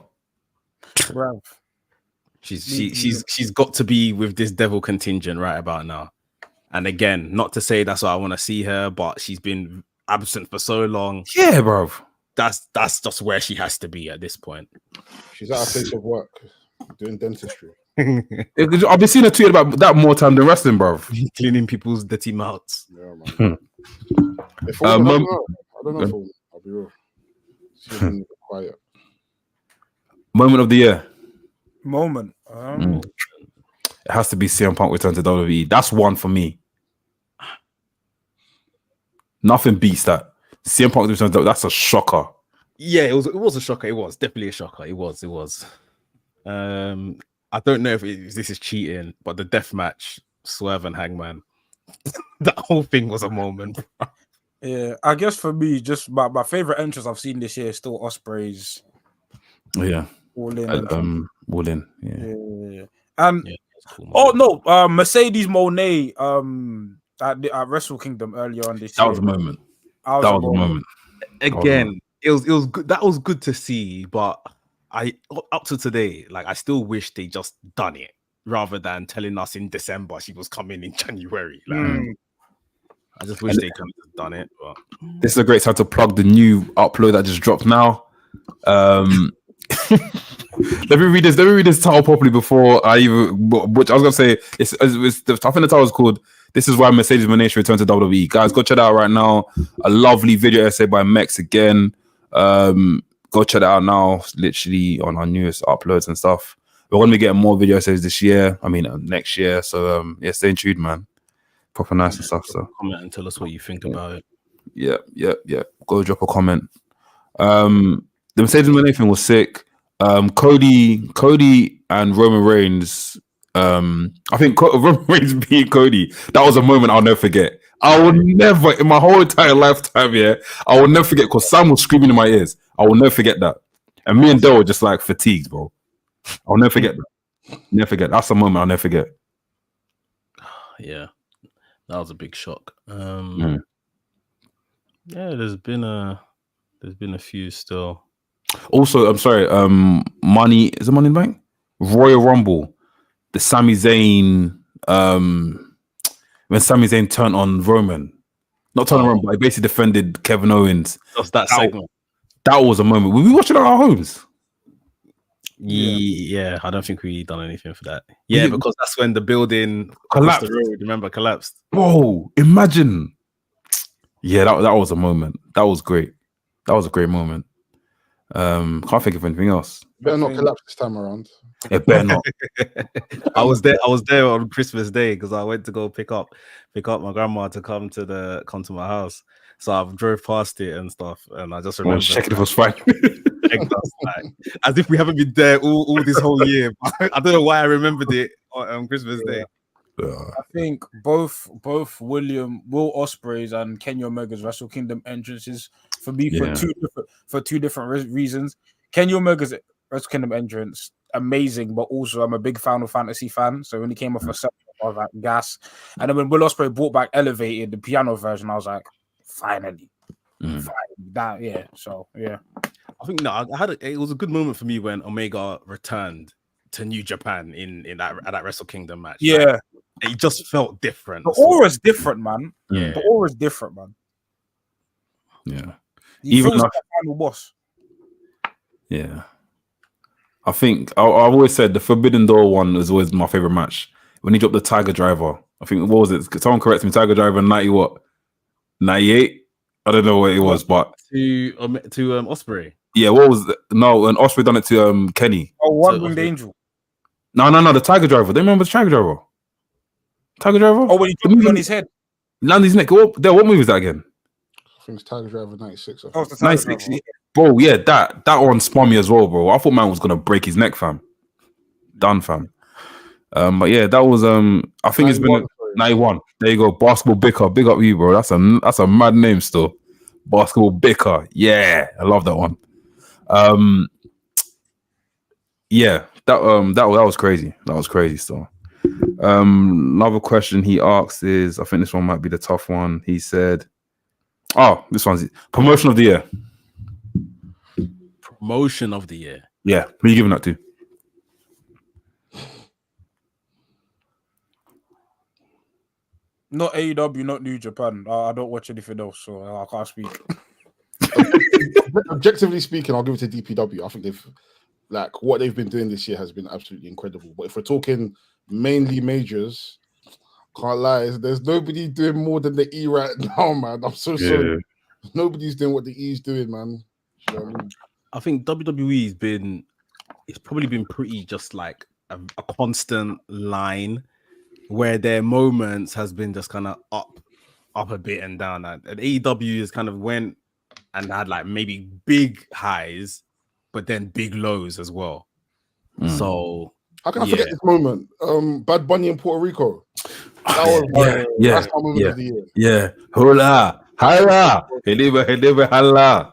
She's got to be with this Devil contingent right about now. And again, not to say that's why I want to see her, but she's been absent for so long. Yeah, bro. That's just where she has to be at this point. She's at a place of work doing dentistry. I've been seeing her tweet about that more time than wrestling, bro. Cleaning people's dirty mouths. Yeah, man. I don't know. I'll be real. She's been quiet. Moment of the year. It has to be CM Punk return to WWE. That's one for me. Nothing beats that. CM Punk return to WWE. That's a shocker. Yeah, it was a shocker. It was definitely a shocker. It was. I don't know if this is cheating, but the death match, Swerve and Hangman, that whole thing was a moment. Yeah, I guess for me, just my favorite entrance I've seen this year is still Osprey's. Yeah. All in. All in. Yeah. And Cool, Mercedes Monet at Wrestle Kingdom earlier on this year. That was a moment. That was a moment. Again, it was good. That was good to see, but I up to today, like I still wish they just done it rather than telling us in December she was coming in January. Like, I just wish they could have done it. But this is a great time to plug the new upload that just dropped now. Let me read this title properly before I even. Which I was gonna say, I think the title is called "This is why Mercedes Monet returned to WWE." Guys, go check that out right now. A lovely video essay by Mex again. Go check that out now. It's literally on our newest uploads and stuff. We're gonna be getting more video essays this year. I mean, next year. So yeah, stay tuned, man. Proper nice and stuff. So comment and tell us what you think about it. Yeah. Go drop a comment. The Mercedes Monet thing was sick. Cody and Roman Reigns. I think Roman Reigns being Cody. That was a moment I'll never forget. I will never, in my whole entire lifetime, I will never forget because Sam was screaming in my ears. I will never forget that. And me and Dale were just like fatigued, bro. I'll never forget that. Never forget. That's a moment I'll never forget. Yeah, that was a big shock. Yeah, there's been a few still. Also, I'm sorry. Money is it Money in the Bank? Royal Rumble. The Sami Zayn. When Sami Zayn turned on Roman, not turned on Roman, but he basically defended Kevin Owens. That segment. That was a moment. We watched it at our homes. Yeah, I don't think we done anything for that. Yeah, because that's when the building collapsed. The road, remember, collapsed. Whoa! Imagine. Yeah, that was a moment. That was great. That was a great moment. Can't think of anything else. Better not collapse this time around. It better not. I was there on Christmas Day because I went to go pick up my grandma to come to my house. So I drove past it and stuff, and I just remember checking if it was fine. As if we haven't been there all this whole year. I don't know why I remembered it on Christmas Day. I think both Will Ospreay's and Kenny Omega's Wrestle Kingdom entrances for me for two different reasons. Kenny Omega's Wrestle Kingdom entrance amazing, but also I'm a big Final Fantasy fan. So when he came off a set, I was like gas. And then when Will Ospreay brought back Elevated, the piano version, I was like, finally. That So yeah. I think it was a good moment for me when Omega returned to New Japan in that Wrestle Kingdom match. Yeah. Like, it just felt different. The aura's different, man. Yeah. The aura's different, man. Yeah. Even like a final boss. Yeah. I think I've always said the Forbidden Door one is always my favorite match. When he dropped the Tiger Driver, I think what was it? Someone correct me. Tiger Driver 90 what? 98? I don't know what it was, but to Ospreay. Yeah, what was it? No, and Ospreay done it to Kenny. Oh, One Winged Angel. No, the Tiger Driver. They remember the Tiger Driver. Tiger Driver? Oh, when he dropped it on his head. Land his neck. What movie is that again? I think it's Tiger Driver 96. Oh, it's the Tiger 96. Driver. Bro, yeah, that one spun me as well, bro. I thought man was gonna break his neck, fam. Done, fam. But yeah, that was I think it's been 91. There you go. Basketball Bicker. Big up you, bro. That's a mad name still. Basketball Bicker. Yeah, I love that one. Yeah, that was crazy. That was crazy still. Another question he asked is, I think this one might be the tough one. He said, this one's promotion of the year. Promotion of the year. Yeah, who are you giving that to? Not AEW, not New Japan. I don't watch anything else, so I can't speak. Objectively speaking, I'll give it to DPW. I think what they've been doing this year has been absolutely incredible. But if we're talking mainly majors, can't lie, there's nobody doing more than the E right now, man. I'm so sorry. Nobody's doing what the E is doing, man. You know what I mean? I think WWE it's probably been pretty just like a constant line where their moments has been just kind of up a bit and down. And AEW has kind of went and had like maybe big highs, but then big lows as well. So how can I forget this moment? Bad Bunny in Puerto Rico. That was that's my moment of the year. Yeah. Hola. Hala. Helebe, hala.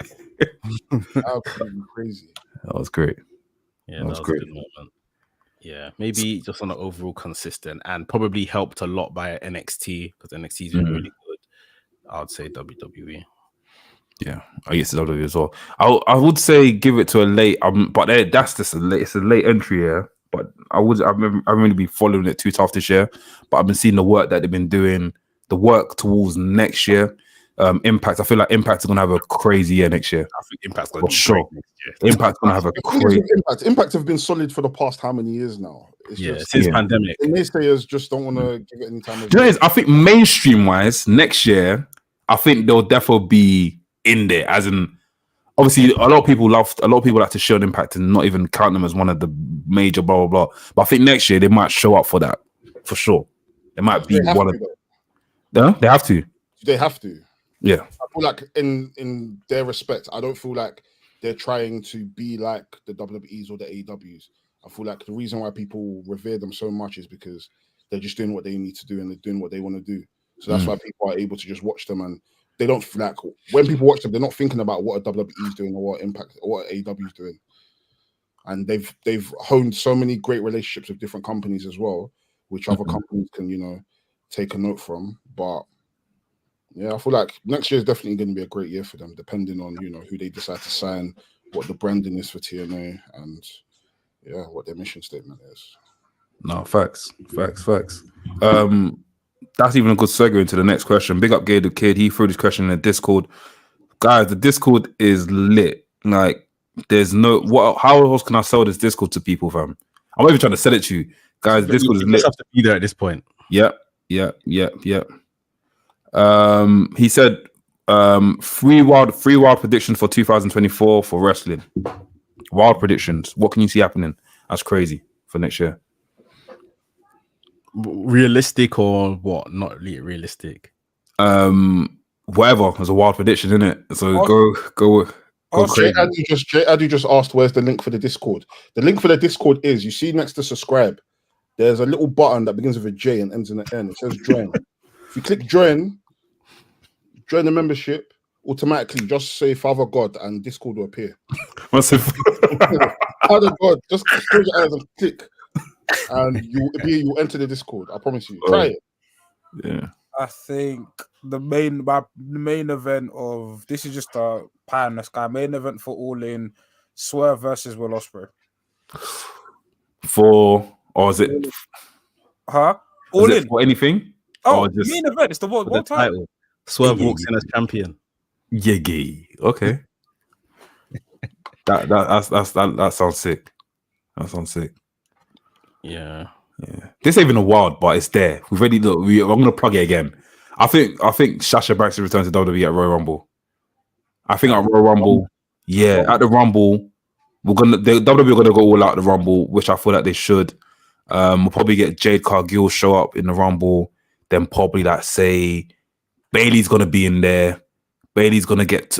Absolutely crazy. That was great. Yeah, that was great. a good moment. Yeah, maybe just on an overall consistent, and probably helped a lot by NXT because NXT's been really good. I would say WWE. Yeah, I guess it's WWE as well. I would say give it to a late, but that's just it's a late entry, yeah. But I haven't really been following it too tough this year. But I've been seeing the work that they've been doing, the work towards next year. Impact. I feel like Impact is gonna have a crazy year next year. I think Impact's gonna be sure. great next year. Impact's gonna have a crazy. Impact have been solid for the past how many years now? It's since pandemic. The naysayers just don't want to give it any time. Do you know, I think mainstream wise, next year, I think they'll definitely be in there. As in, obviously, a lot of people like to show an Impact and not even count them as one of the major blah blah blah. But I think next year they might show up for that for sure. They might be one of. No, they have to. They have to. Yeah, I feel like in their respect, I don't feel like they're trying to be like the WWEs or the AEWs. I feel like the reason why people revere them so much is because they're just doing what they need to do and they're doing what they want to do. So that's why people are able to just watch them, and they don't like when people watch them, they're not thinking about what a WWE is doing or what Impact or what AEW is doing. And they've honed so many great relationships with different companies as well, which other companies can take a note from. But yeah, I feel like next year is definitely going to be a great year for them, depending on who they decide to sign, what the branding is for TNA, and what their mission statement is. No, facts. That's even a good segue into the next question. Big up Gay the Kid. He threw this question in the Discord. Guys, the Discord is lit. Like, there's no how else can I sell this Discord to people, fam? I'm not even trying to sell it to you. Guys, Discord is lit. You have to be there at this point. Yep. He said three wild predictions for 2024 for wrestling. Wild predictions. What can you see happening? That's crazy for next year. Realistic or what? Not realistic. Whatever. It's a wild prediction, isn't it? So go crazy. Jay Adu just asked, where's the link for the Discord? The link for the Discord is, you see next to subscribe, there's a little button that begins with a J and ends in an N. It says join. If you click join the membership, automatically just say Father God and Discord will appear. What's it? Father God, just close your eyes and click, and you enter the Discord. I promise you. Try it. Yeah. I think the main event of this is just a pie in the sky. Main event for All In, Swerve versus Will Ospreay. Is it? Huh? All In for anything? Oh, main event. It's the what title? Swerve walks in as champion. Yiggy. Okay. that sounds sick. That sounds sick. Yeah. This ain't even a wild, but it's there. We've already I'm gonna plug it again. I think Sasha Banks will return to WWE at Royal Rumble. I think at Royal Rumble, at the Rumble, WWE are gonna go all out the Rumble, which I feel like they should. We'll probably get Jade Cargill show up in the Rumble, then probably say Bailey's gonna be in there. Bailey's gonna get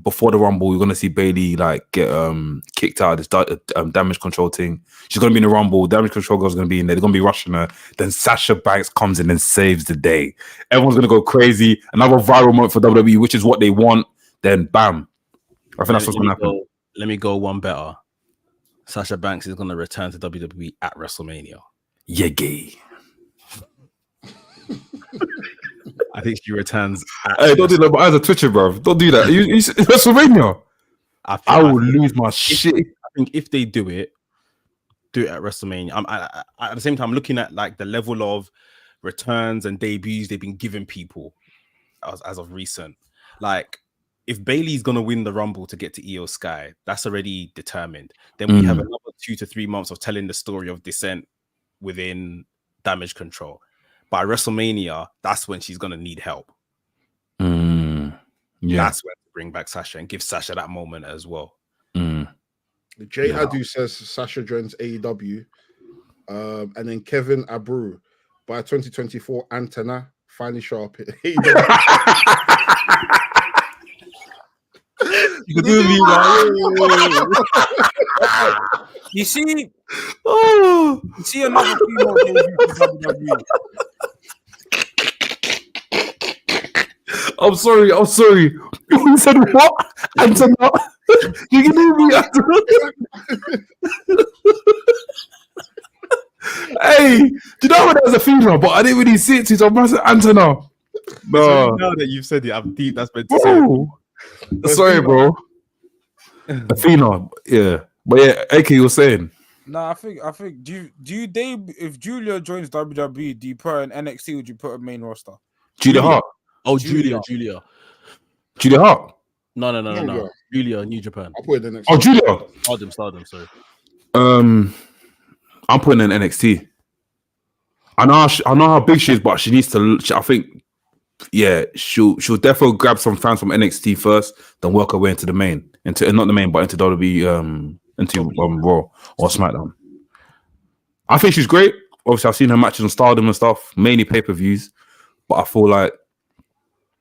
before the Rumble. You're gonna see Bailey get kicked out of this damage control thing. She's gonna be in the Rumble. Damage control girl's gonna be in there. They're gonna be rushing her. Then Sasha Banks comes in and saves the day. Everyone's gonna go crazy. Another viral moment for WWE, which is what they want. Then bam, I think that's what's gonna happen. Let me go one better. Sasha Banks is gonna return to WWE at WrestleMania. Yeah, gay. I think she returns. Hey, don't do that. But as a Twitcher, bro, don't do that. WrestleMania. I will lose my shit. I think if they do it at WrestleMania. At the same time, looking at the level of returns and debuts they've been giving people as of recent. If Bailey's gonna win the Rumble to get to EO Sky, that's already determined. Then we have another 2 to 3 months of telling the story of descent within Damage Control. By WrestleMania, that's when she's gonna need help. That's when to bring back Sasha and give Sasha that moment as well. Jay Adu says Sasha joins AEW, and then Kevin Abreu by 2024. Antana finally show up at AEW. You do me, You see another female WWE. I'm sorry. You said what? Antana? You can hear me, Antana? Hey, do you know when there was a female, but I didn't really see it to massive antenna. No, now that you've said it, I'm deep. That's meant to say. Sorry, bro. Athena, yeah, but yeah, AK, you were saying. Nah, I think. Do you Dave? If Julia joins WWE, do you put her in NXT? Or would you put her main roster? Julia Hart. Oh, Julia. Julia Hart. No. Julia, New Japan. I'll put it in NXT. Oh, Julia. Stardom. Sorry. I'm putting in NXT. I know how big she is, but she needs to. I think, yeah, she'll definitely grab some fans from NXT first, then work her way into the main, into not the main, but into WWE, into Raw or SmackDown. I think she's great. Obviously, I've seen her matches on Stardom and stuff, mainly pay-per-views, but I feel like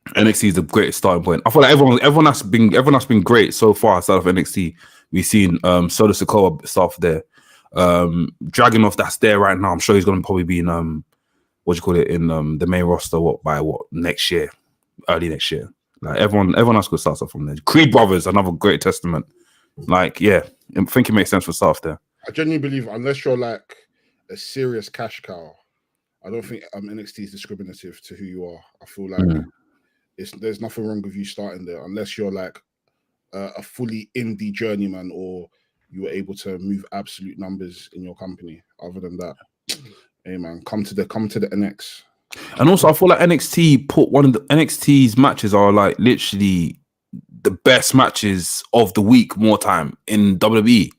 NXT is the greatest starting point. I feel like everyone that's been great so far outside of NXT. We've seen Solo Sikoa stuff there. Dragunov that's there right now. I'm sure he's going to probably be in the main roster by next year, early next year. Like everyone else could start off from there. Creed Brothers, another great testament. Like, yeah, I think it makes sense for stuff there. I genuinely believe unless you're like a serious cash cow, I don't think NXT is discriminative to who you are. I feel like there's nothing wrong with you starting there unless you're like a fully indie journeyman or you were able to move absolute numbers in your company. Other than that, hey man, come to the NX. And also, I feel like NXT put one of the NXT's matches are like literally the best matches of the week more time in WWE.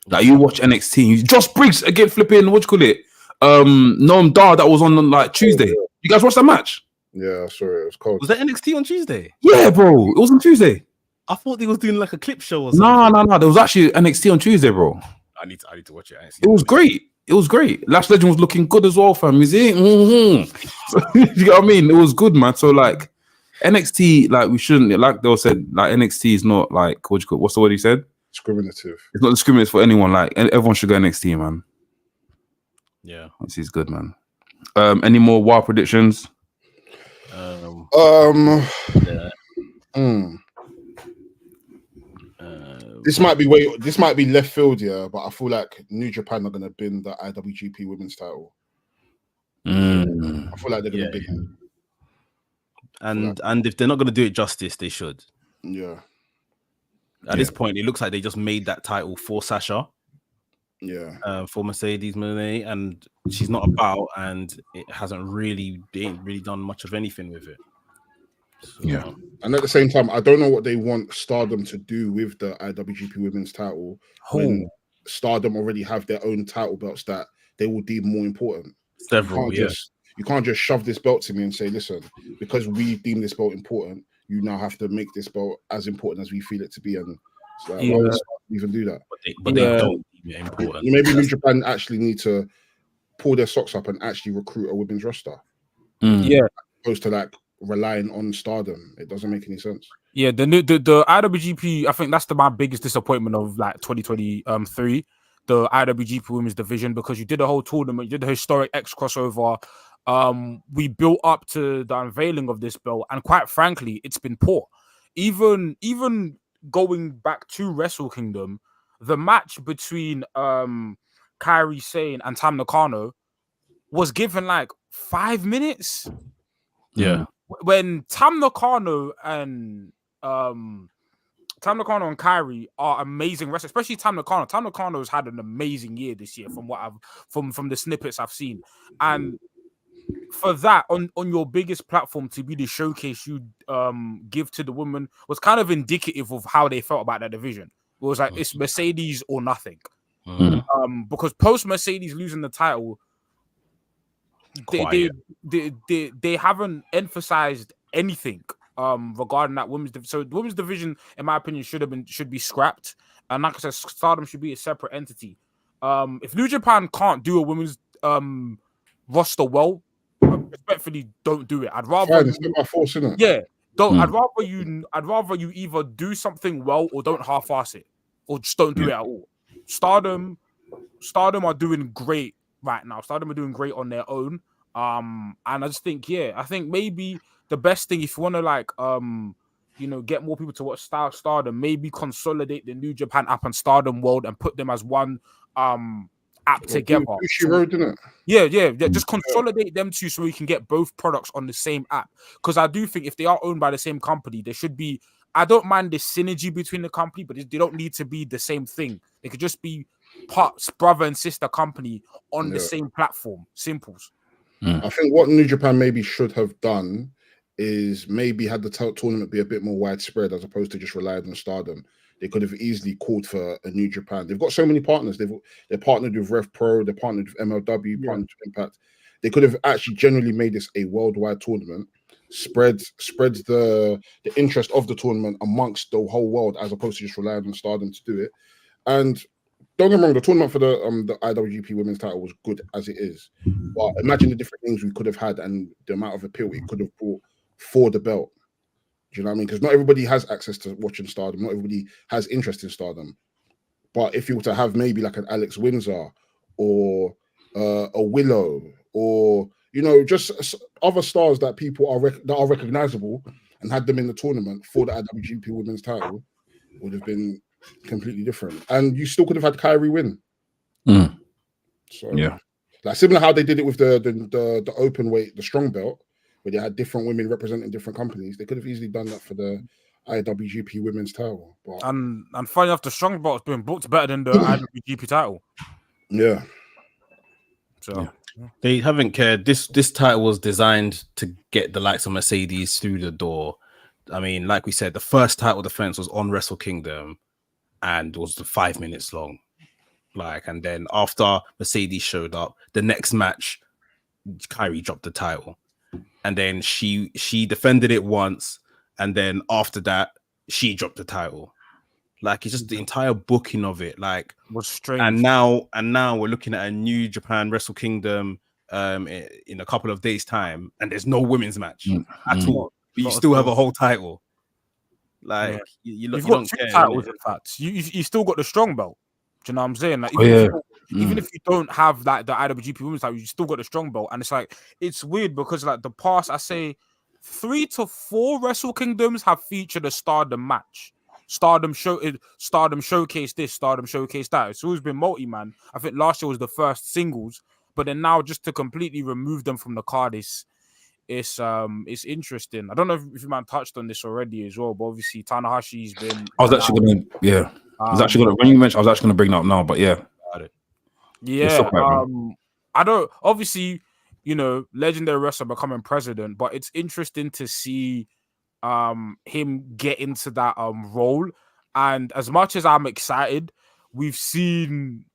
Like you watch NXT, Josh Briggs again flipping what you call it, Noam Dar that was on like Tuesday. You guys watched that match? Yeah, sorry, it was cold. Was that NXT on Tuesday? Yeah, bro, it was on Tuesday. I thought they was doing like a clip show or something. No. There was actually NXT on Tuesday, bro. I need to watch it. It was great. It was great. Last Legend was looking good as well, fam. You see? So, you know what I mean? It was good, man. So like NXT, like we shouldn't, like they said, like NXT is not like what's the word he said? Discriminative. It's not discriminative for anyone. Like everyone should go NXT, man. Yeah, this is good, man. Any more wild predictions? Yeah. This might be left field, yeah, but I feel like New Japan are gonna bin the IWGP Women's title. I feel like they're gonna bin it. And if they're not gonna do it justice, they should. Yeah. At this point, it looks like they just made that title for Sasha. Yeah. For Mercedes Moné, and she's not about, and it hasn't really done much of anything with it. So, yeah. And at the same time, I don't know what they want Stardom to do with the IWGP Women's title when Stardom already have their own title belts that they will deem more important. Several, you can't just shove this belt to me and say, listen, because we deem this belt important, you now have to make this belt as important as we feel it to be. And it's like, why would Stardom even do that? But they don't deem it important. Maybe New Japan actually need to pull their socks up and actually recruit a women's roster. Yeah. Opposed to like relying on Stardom. It doesn't make any sense. Yeah, the IWGP, I think that's my biggest disappointment of like 2023, the IWGP Women's Division, because you did a whole tournament, you did the historic X crossover. We built up to the unveiling of this belt, and quite frankly, it's been poor. Even going back to Wrestle Kingdom, the match between Kairi Sane and Tam Nakano was given like 5 minutes. Yeah. When Tam Nakano and Kairi are amazing wrestlers, especially Tam Nakano. Tam Nakano's had an amazing year this year from what from the snippets I've seen. And for that, on your biggest platform to be the showcase you give to the women was kind of indicative of how they felt about that division. It was like it's Mercedes or nothing. Because post Mercedes losing the title, they haven't emphasized anything regarding that women's division. So the women's division, in my opinion, should be scrapped. And like I said, Stardom should be a separate entity. If New Japan can't do a women's roster well, respectfully, don't do it. I'd rather it's not my force, isn't it? Yeah, don't. I'd rather you either do something well or don't half-ass it, or just don't do it at all. Stardom are doing great right now. Stardom are doing great on their own. And I just think, I think maybe the best thing, if you want to like get more people to watch Stardom, maybe consolidate the New Japan app and Stardom World and put them as one app together. Bushiroad, didn't it? Yeah. Just consolidate them two so we can get both products on the same app. Because I do think if they are owned by the same company, there should be. I don't mind the synergy between the company, but they don't need to be the same thing. They could just be parts brother and sister company on the same platform. Simples. I think what New Japan maybe should have done is maybe had the tournament be a bit more widespread as opposed to just relying on Stardom. They could have easily called for a New Japan. They've got so many partners. They're partnered with Rev Pro. They're partnered with MLW. Partnered with Impact. They could have actually generally made this a worldwide tournament. Spreads the interest of the tournament amongst the whole world as opposed to just relying on Stardom to do it. And don't get me wrong, the tournament for the IWGP Women's title was good as it is. But imagine the different things we could have had and the amount of appeal it could have brought for the belt. Do you know what I mean? Because not everybody has access to watching Stardom. Not everybody has interest in Stardom. But if you were to have maybe like an Alex Windsor or a Willow or, just other stars that people are recognizable and had them in the tournament for the IWGP Women's title, would have been completely different. And you still could have had Kyrie win. So, like similar how they did it with the open weight, the strong belt, where they had different women representing different companies. They could have easily done that for the IWGP Women's title. But... And funny enough, the strong belt's been booked better than the IWGP title. Yeah. So they haven't cared. This title was designed to get the likes of Mercedes through the door. I mean, like we said, the first title defense was on Wrestle Kingdom and was 5 minutes long. And then after Mercedes showed up, the next match, Kyrie dropped the title. And then she defended it once, and then after that, she dropped the title. It's just the entire booking of it, was strange. And now we're looking at a New Japan Wrestle Kingdom in a couple of days' time, and there's no women's match at all. But you still have a whole title. You've got two titles, in fact. You still got the strong belt. Do you know what I'm saying? Even if you don't have the IWGP Women's title, you still got the strong belt. And it's weird because the past, I say 3 to 4 Wrestle Kingdoms have featured a Stardom match. Stardom showcased this, Stardom showcased that. It's always been multi-man. I think last year was the first singles, but then now just to completely remove them from the card is it's interesting. I don't know if you man touched on this already as well, but obviously Tanahashi's been. I was actually when you mentioned, I was actually gonna bring that up now, but yeah. I don't obviously, legendary wrestler becoming president, but it's interesting to see him get into that role. And as much as I'm excited, we've seen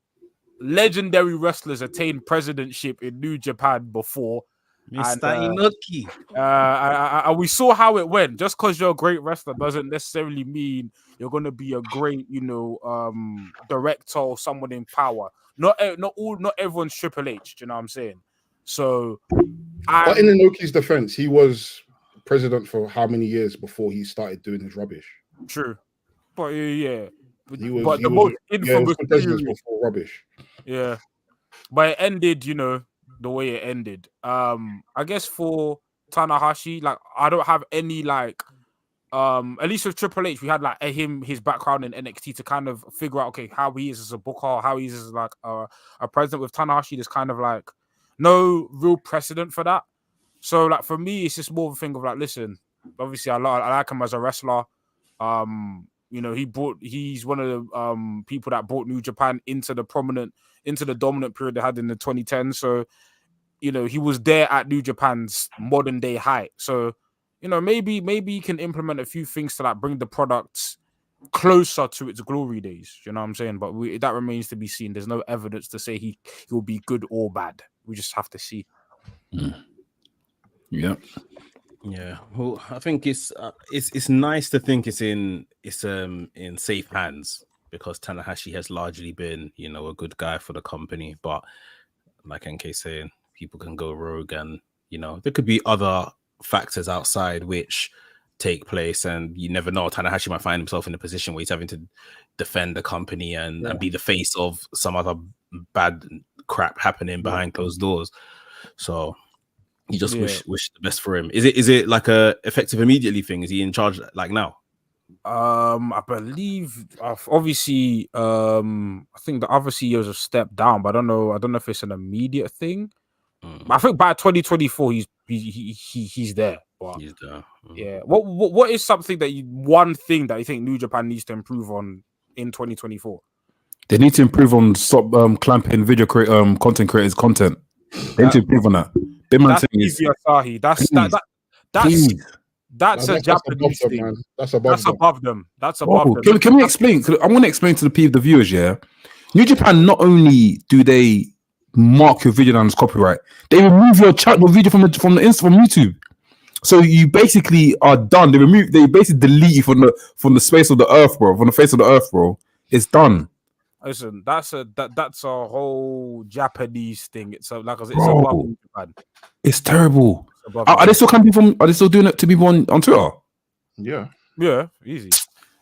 legendary wrestlers attain presidentship in New Japan before. Mr. Inoki. And we saw how it went. Just because you're a great wrestler doesn't necessarily mean you're going to be a great, director or someone in power. Not everyone's Triple H. Do you know what I'm saying? So, but in Inoki's defense, he was president for how many years before he started doing his rubbish? True, but yeah. He was most infamous president before rubbish. Yeah, but it ended, the way it ended. I guess for Tanahashi, I don't have any at least with Triple H, we had his background in NXT to kind of figure out how he is as a booker, how he is as a president. With Tanahashi, there's kind of no real precedent for that. So for me, it's just more of a thing of listen, obviously I like him as a wrestler. He's one of the people that brought New Japan into the dominant period they had in the 2010s. So, he was there at New Japan's modern day height. So, maybe he can implement a few things to bring the product closer to its glory days. You know what I'm saying? But that remains to be seen. There's no evidence to say he will be good or bad. We just have to see. Yeah. Yeah, well, I think it's nice to think it's in safe hands because Tanahashi has largely been, a good guy for the company. But like NK saying, people can go rogue, and there could be other factors outside which take place, and you never know. Tanahashi might find himself in a position where he's having to defend the company and be the face of some other bad crap happening behind closed doors. So. You just wish the best for him. Is it like a effective immediately thing? Is he in charge now? I believe obviously I think the other CEOs have stepped down, but I don't know if it's an immediate thing. I think by 2024 he's there. But He's there. yeah. What is something that one thing that you think New Japan needs to improve on in 2024? They need to improve on stop clamping content creators' content. They need to improve on that. Big man thing is Asahi. That's a Japanese thing. Man. That's above them. That's above them. Can we explain? I want to explain to the viewers. Yeah, New Japan, not only do they mark your video down as copyright, they remove your video from YouTube. So you basically are done. They basically delete you from the space of the earth, bro. From the face of the earth, bro. It's done. Listen, that's a whole Japanese thing. It's above Japan. It's terrible. Are they still coming from? Are they still doing it to people on Twitter? Yeah, easy.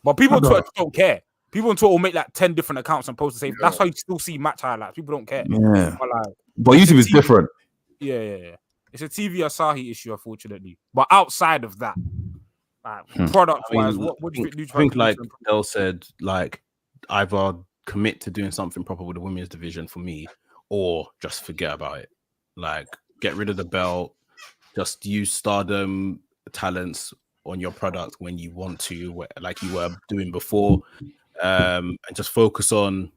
But people on Twitter don't care. People on Twitter will make like 10 different accounts and post the same. Yeah. That's why you still see match highlights. People don't care. Yeah. But YouTube is different. Yeah. It's a TV Asahi issue, unfortunately. But outside of that, product-wise, what do you think? I think like Del said, like either commit to doing something proper with the women's division for me, or just forget about it. Like get rid of the belt. Just use Stardom talents on your product when you want to, like you were doing before, and just focus on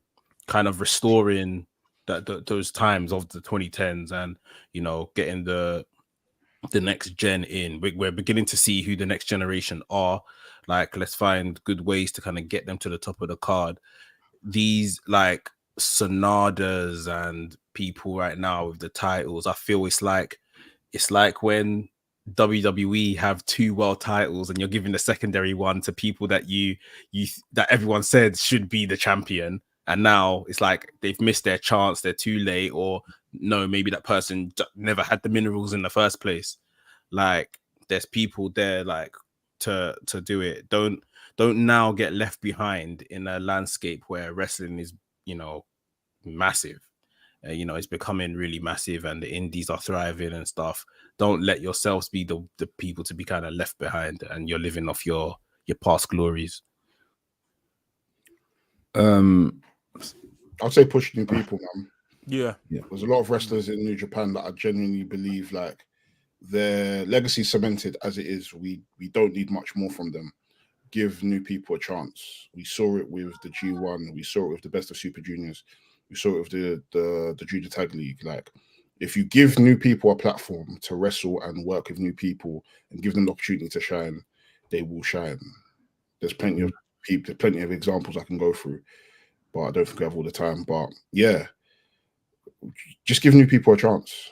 kind of restoring those times of the 2010s, and getting the next gen in. We're beginning to see who the next generation are. Like, let's find good ways to kind of get them to the top of the card. These like Sonadas and people right now with the titles, I feel it's like when WWE have 2 world titles and you're giving the secondary one to people that that everyone said should be the champion, and now it's like they've missed their chance, they're too late, or no, maybe that person never had the minerals in the first place. Like there's people there like to do it. Don't now get left behind in a landscape where wrestling is massive. It's becoming really massive and the indies are thriving and stuff. Don't let yourselves be the people to be kind of left behind and you're living off your past glories. I'd say push new people, man. Yeah. There's a lot of wrestlers in New Japan that I genuinely believe like their legacy cemented as it is. We don't need much more from them. Give new people a chance. We saw it with the G1. We saw it with the Best of Super Juniors. We saw it with the Junior Tag League. Like, if you give new people a platform to wrestle and work with new people and give them the opportunity to shine, they will shine. There's plenty of people, plenty of examples I can go through, but I don't think I have all the time. But yeah, just give new people a chance.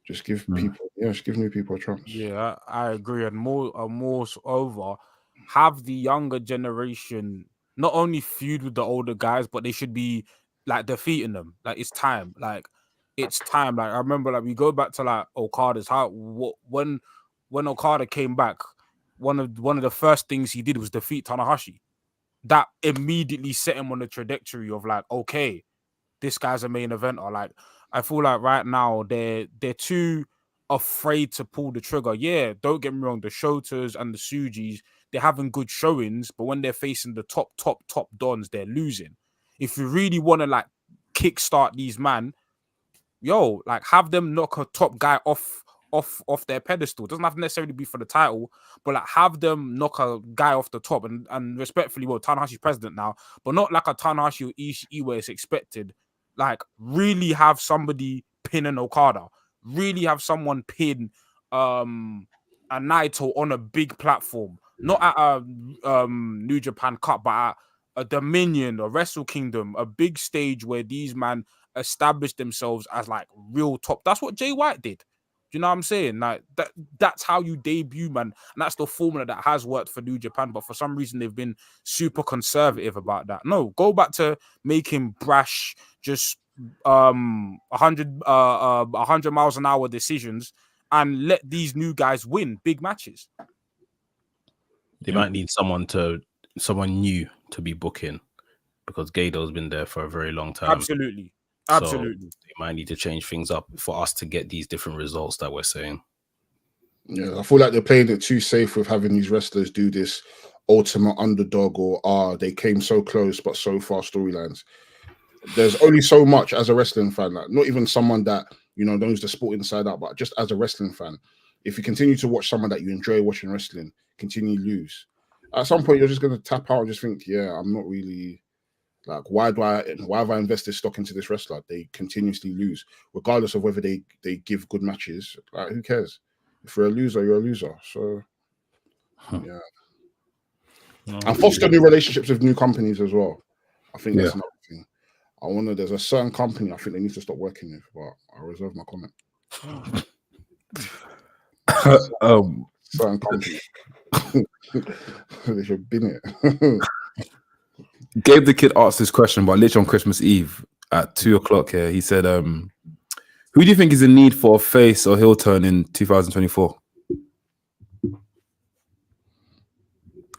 Just give new people a chance. Yeah, I agree. And more over, have the younger generation not only feud with the older guys, but they should be like defeating them. Like it's time. Like I remember, like we go back to like Okada's when Okada came back, one of the first things he did was defeat Tanahashi. That immediately set him on the trajectory of like, okay, this guy's a main eventer. Like I feel like right now they're too afraid to pull the trigger. Yeah, don't get me wrong, the Shotas and the Sujis, they're having good showings, but when they're facing the top dons, they're losing. If you really want to like kickstart these man, like have them knock a top guy off their pedestal. It doesn't have to necessarily be for the title, but like have them knock a guy off the top. And respectfully, Tanahashi's president now, but not like a Tanahashi or Ishii where it's expected. Like really have somebody pin an Okada. Really have someone pin a Naito on a big platform. Not at a New Japan Cup, but at a Dominion, a Wrestle Kingdom, a big stage where these man established themselves as like real top. That's what Jay White did. Do you know what I'm saying? Like that's how you debut, man. And that's the formula that has worked for New Japan. But for some reason, they've been super conservative about that. No, go back to making brash, just 100 miles an hour decisions and let these new guys win big matches. They might need someone new to be booking because Gado's been there for a very long time. Absolutely. So they might need to change things up for us to get these different results that we're saying. Yeah, I feel like they're playing it too safe with having these wrestlers do this ultimate underdog or they came so close but so far storylines. There's only so much as a wrestling fan, like not even someone that knows the sport inside out, but just as a wrestling fan, if you continue to watch someone that you enjoy watching wrestling continue to lose, at some point you're just going to tap out and just think, yeah, I'm not really like, why have I invested stock into this wrestler? They continuously lose, regardless of whether they give good matches. Like, who cares? If you're a loser, you're a loser. So yeah. And foster new relationships with new companies as well. I think that's another thing. There's a certain company I think they need to stop working with, but I'll reserve my comment. Certain company. They should bin it. Gabe the Kid asked this question, but literally on Christmas Eve at 2:00 here, he said, who do you think is in need for a face or heel turn in 2024?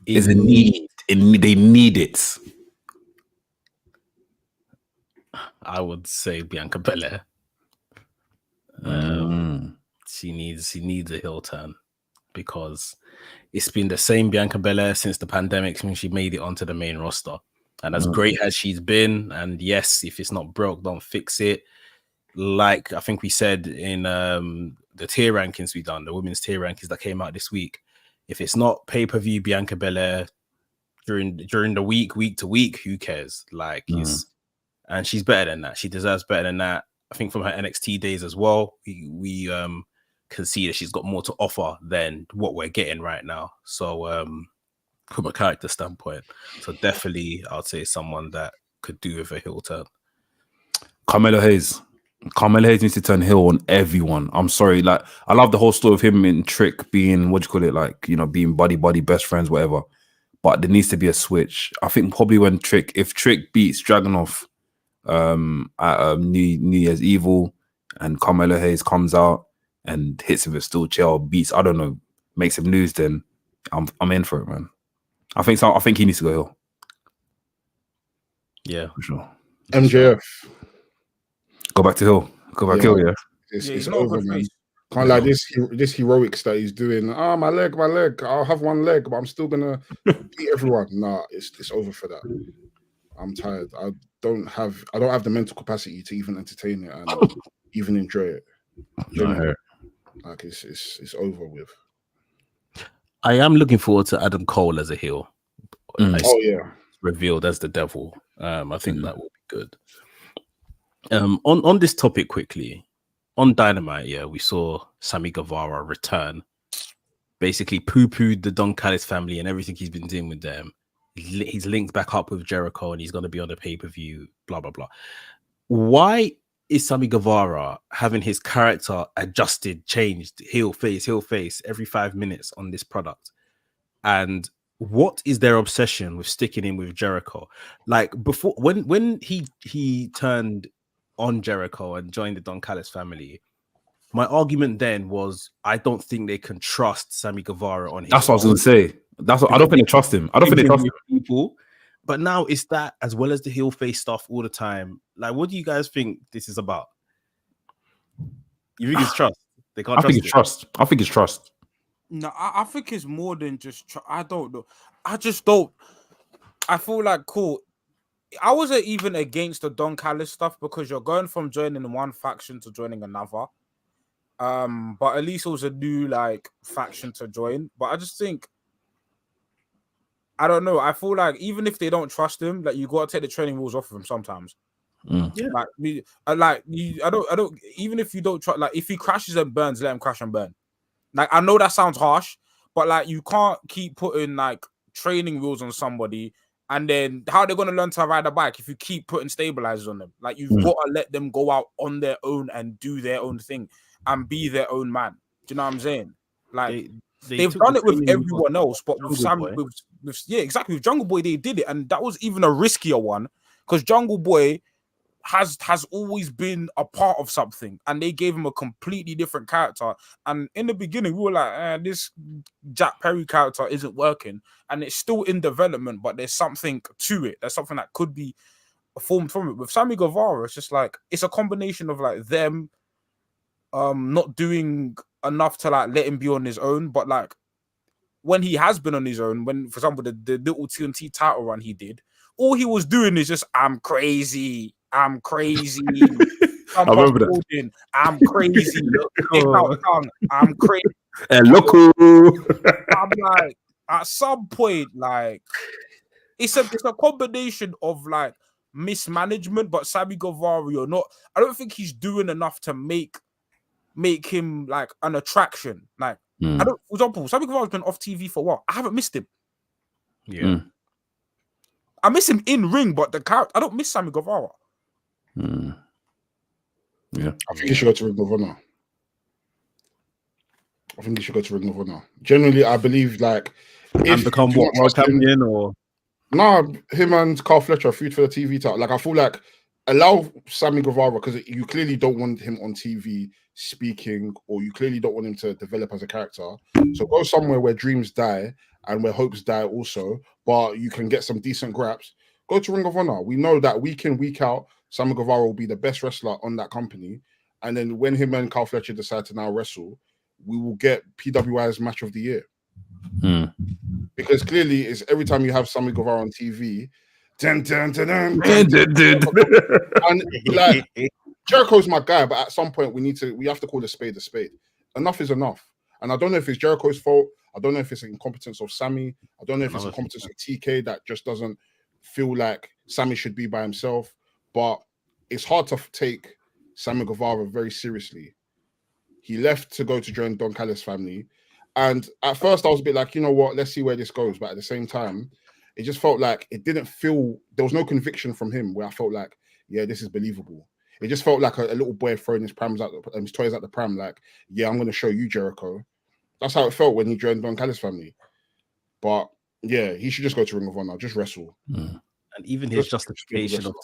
Is a need. They need it. I would say Bianca Belair. She needs a heel turn because it's been the same Bianca Belair since the pandemic, when she made it onto the main roster. And as great as she's been, and yes, if it's not broke, don't fix it. Like I think we said in the tier rankings we done, the women's tier rankings that came out this week, if it's not pay-per-view Bianca Belair during the week to week, who cares? Like, and she's better than that. She deserves better than that. I think from her NXT days as well, we can see that she's got more to offer than what we're getting right now. So from a character standpoint, so definitely I'd say someone that could do with a heel turn. Carmelo Hayes needs to turn heel on everyone. I'm sorry, like I love the whole story of him and Trick being being buddy best friends, whatever. But there needs to be a switch. I think probably if Trick beats Dragunov at New Year's Evil and Carmelo Hayes comes out and hits him with a steel chair or beats, I don't know, makes him lose, then I'm in for it, man. I think he needs to go heel. Yeah, for sure. MJF. Go back to heel. Heel, yeah. It's over, man. Can't like this heroics that he's doing. My leg. I'll have one leg, but I'm still gonna beat everyone. Nah, it's over for that. I'm tired. I don't have the mental capacity to even entertain it and even enjoy it. Like it's over with. I am looking forward to Adam Cole as a heel. Revealed as the Devil. I think that will be good. On this topic quickly, on Dynamite, we saw Sammy Guevara return, basically poo-pooed the Don Callis family and everything he's been doing with them. He's linked back up with Jericho and he's going to be on the pay-per-view, blah, blah, blah. Why is Sammy Guevara having his character adjusted, changed, heel face every 5 minutes on this product? And what is their obsession with sticking in with Jericho? Like before, when he turned on Jericho and joined the Don Callis family, my argument then was I don't think they can trust Sammy Guevara on his That's what I was going to say. I don't think they trust him. I don't think they trust people. But now it's that as well as the heel face stuff all the time. Like, what do you guys think this is about? You think it's trust? They can't. I think it's trust. No, I think it's more than just. I don't know. I just don't. I feel like cool. I wasn't even against the Don Callis stuff because you're going from joining one faction to joining another. But at least it was a new faction to join. But I just think, I don't know. I feel like even if they don't trust him, you gotta take the training wheels off of him sometimes. Yeah. I don't. Even if you don't trust, if he crashes and burns, let him crash and burn. I know that sounds harsh, but you can't keep putting training wheels on somebody. And then how they're going to learn to ride a bike if you keep putting stabilizers on them? You've got to let them go out on their own and do their own thing and be their own man. Do you know what I'm saying? They've done it with everyone else, but with Sam, exactly. With Jungle Boy, they did it, and that was even a riskier one because Jungle Boy has always been a part of something, and they gave him a completely different character. And in the beginning, we were like, this Jack Perry character isn't working, and it's still in development, but there's something to it. There's something that could be formed from it. With Sammy Guevara, it's just it's a combination of them not doing enough to let him be on his own, but when he has been on his own, when, for example, the little TNT title run he did, all he was doing is just, I'm crazy. I'm crazy. I remember that. I'm crazy. Stick out tongue. I'm crazy. Loco. I'm like, at some point, like, it's a combination of like mismanagement, but Sammy Guevara, you're not. I don't think he's doing enough to make him like an attraction. Like, I don't. For example, Sammy Guevara's been off TV for a while. I haven't missed him. Yeah, I miss him in ring, but the character, I don't miss Sammy Guevara. Yeah, I think he should go to Ring of Honor. Generally, I believe like and become what, world champion or him and Carl Fletcher feud for the TV title. Like I feel like allow Sammy Guevara, because you clearly don't want him on TV speaking, or you clearly don't want him to develop as a character. So go somewhere where dreams die and where hopes die also, but you can get some decent graps. Go to Ring of Honor. We know that week in, week out, Sammy Guevara will be the best wrestler on that company. And then when him and Carl Fletcher decide to now wrestle, we will get PWI's match of the year. Because clearly, it's every time you have Sammy Guevara on TV, and like Jericho's my guy, but at some point we have to call a spade a spade. Enough is enough. And I don't know if it's Jericho's fault. I don't know if it's an incompetence of Sammy. I don't know if it's an incompetence of TK that just doesn't feel like Sammy should be by himself. But it's hard to take Sammy Guevara very seriously. He left to go to join Don Callis' family. And at first I was a bit like, you know what, let's see where this goes. But at the same time, it just felt like it didn't feel, there was no conviction from him where I felt like, yeah, this is believable. It just felt like a little boy throwing his toys at the pram, like, yeah, I'm going to show you, Jericho. That's how it felt when he joined Don Callis' family. But yeah, he should just go to Ring of Honor, just wrestle. And even his justification of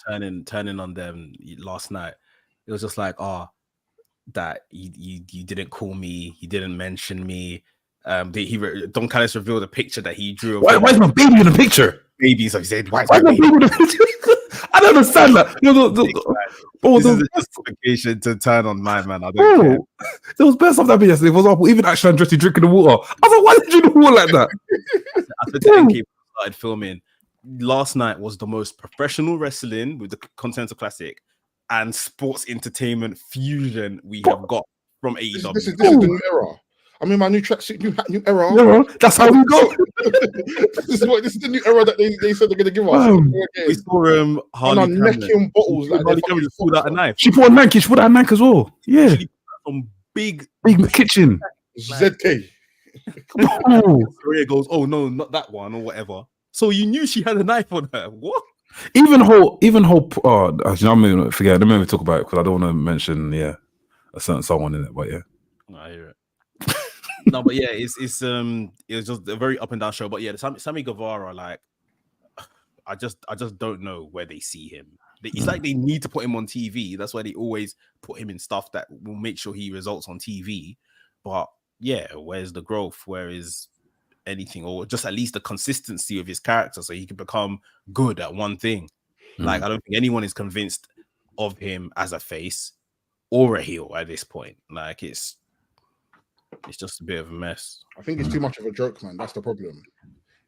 turning on them last night, it was just like, that you didn't call me, you didn't mention me. Don Callis revealed a picture that he drew. Why is my baby in the picture? Baby, so he said, why is my baby in the picture? I don't understand that. This is a justification to turn on my man. I don't care. There was best stuff that happened yesterday. For example, even Action Andretti drinking the water. I was like, why did you do the water like that? After Yankee started filming, last night was the most professional wrestling with the Continental Classic and sports entertainment fusion we have got from AEW. This is the new era. I mean, my new tracksuit, new era. Yeah, that's how we go. This is the new era that they said they're going to give us. We saw Harley necking bottles. Like Harley Cameron just pulled out a knife. She put a knife. She put out a knife as well. Yeah. Some big kitchen. ZK. Korea goes, oh no, not that one or whatever. So you knew she had a knife on her. What? Even whole. Actually, I'm gonna forget. Let me talk about it because I don't want to mention a certain someone in it. But yeah, I hear it. No, but yeah, it was just a very up and down show. But yeah, Sammy Guevara, like, I just don't know where they see him. It's like they need to put him on TV. That's why they always put him in stuff that will make sure he results on TV. But yeah, where's the growth? Where is anything, or just at least the consistency of his character, so he can become good at one thing? Like, I don't think anyone is convinced of him as a face or a heel at this point. Like, it's just a bit of a mess. I think it's too much of a joke, man. That's the problem.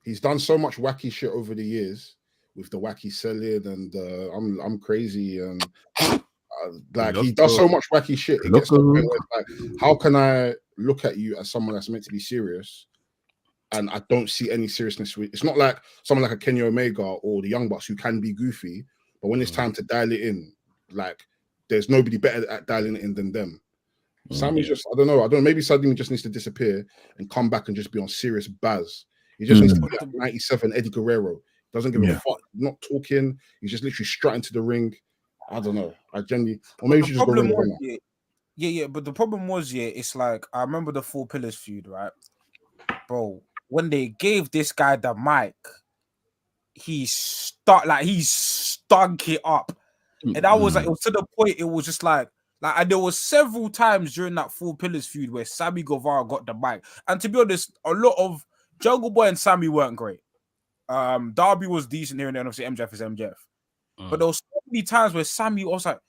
He's done so much wacky shit over the years with the wacky selling and I'm crazy and like he does so much wacky shit. It gets to the point where it's like, how can I look at you as someone that's meant to be serious and I don't see any seriousness with? It's not like someone like a Kenny Omega or the Young Bucks who can be goofy, but when it's time to dial it in, like there's nobody better at dialing it in than them. Sammy's just, I don't know. Maybe Saddam just needs to disappear and come back and just be on serious buzz. He just needs to be like 97 Eddie Guerrero. Doesn't give a fuck. Not talking. He's just literally strutting to the ring. I don't know. I genuinely, or maybe she just go ring on. Yeah. But the problem was, it's like I remember the Four Pillars feud, right, bro? When they gave this guy the mic, he stunk it up, and I was like, it was to the point. It was just like. And there was several times during that Four Pillars feud where Sammy Guevara got the mic. And to be honest, a lot of Jungle Boy and Sammy weren't great. Darby was decent here and there, and obviously MJF is MJF. But there was so many times where Sammy was like,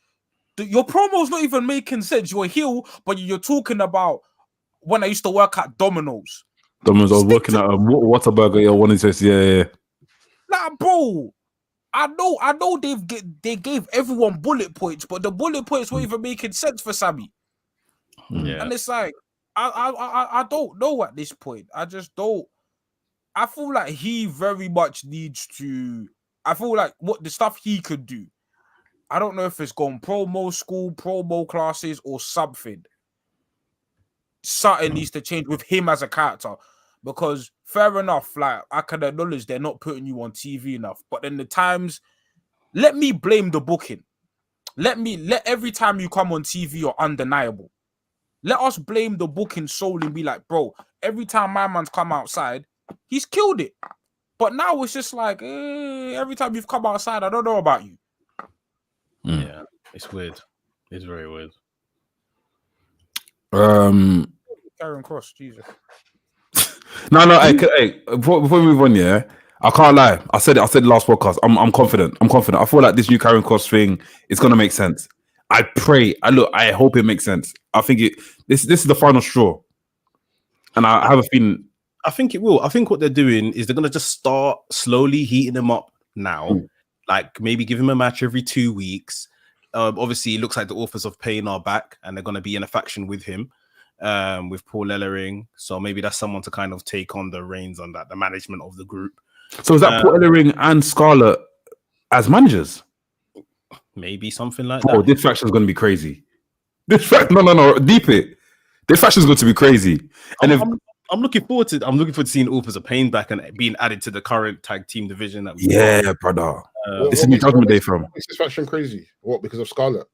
your promo's not even making sense. You're a heel, but you're talking about when I used to work at Domino's. Domino's, I was working at Whataburger. Yeah, one says, yeah. Nah, bro. I know they gave everyone bullet points, but the bullet points weren't even making sense for Sammy. Yeah. And it's like I don't know at this point. I just don't. I feel like he very much needs to. I feel like what the stuff he could do. I don't know if it's gone promo school, promo classes, or something. Something needs to change with him as a character. Because fair enough, like I can acknowledge they're not putting you on TV enough. But then the times, let me blame the booking. Let every time you come on TV, you're undeniable. Let us blame the booking solely and be like, bro, every time my man's come outside, he's killed it. But now it's just like, every time you've come outside, I don't know about you. Yeah, it's weird. It's very weird. Karen Cross, Jesus. No, hey, before we move on, yeah, I can't lie. I said last podcast. I'm confident. I feel like this new Karen Cross thing is gonna make sense. I hope it makes sense. I think this is the final straw. And I have a feeling. I think it will. I think what they're doing is they're gonna just start slowly heating him up now. Like maybe give him a match every 2 weeks. Obviously, it looks like the Authors of Pain are back and they're gonna be in a faction with him. With Paul Ellering, so maybe that's someone to kind of take on the reins on that, the management of the group. So is that Paul Ellering and Scarlett as managers? Maybe something like that. Oh, this faction is going to be crazy. No, deep it. This faction is going to be crazy. And I'm looking forward to seeing Authors of Pain back and being added to the current tag team division. That brother. This is New Judgment Day from. Makes this faction crazy? What? Because of Scarlett?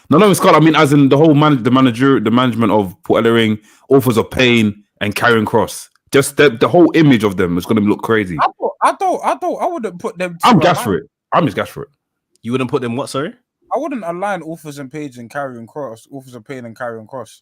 No, Scarlett. I mean, as in the whole the management of Paul Ellering, Authors of Pain, and Karrion Kross. Just the whole image of them is going to look crazy. I wouldn't put them. I'm gassed for it. I'm just gassed for it. You wouldn't put them what? Sorry, I wouldn't align Authors and Page and Karrion Kross, Authors of Pain and Karrion Kross,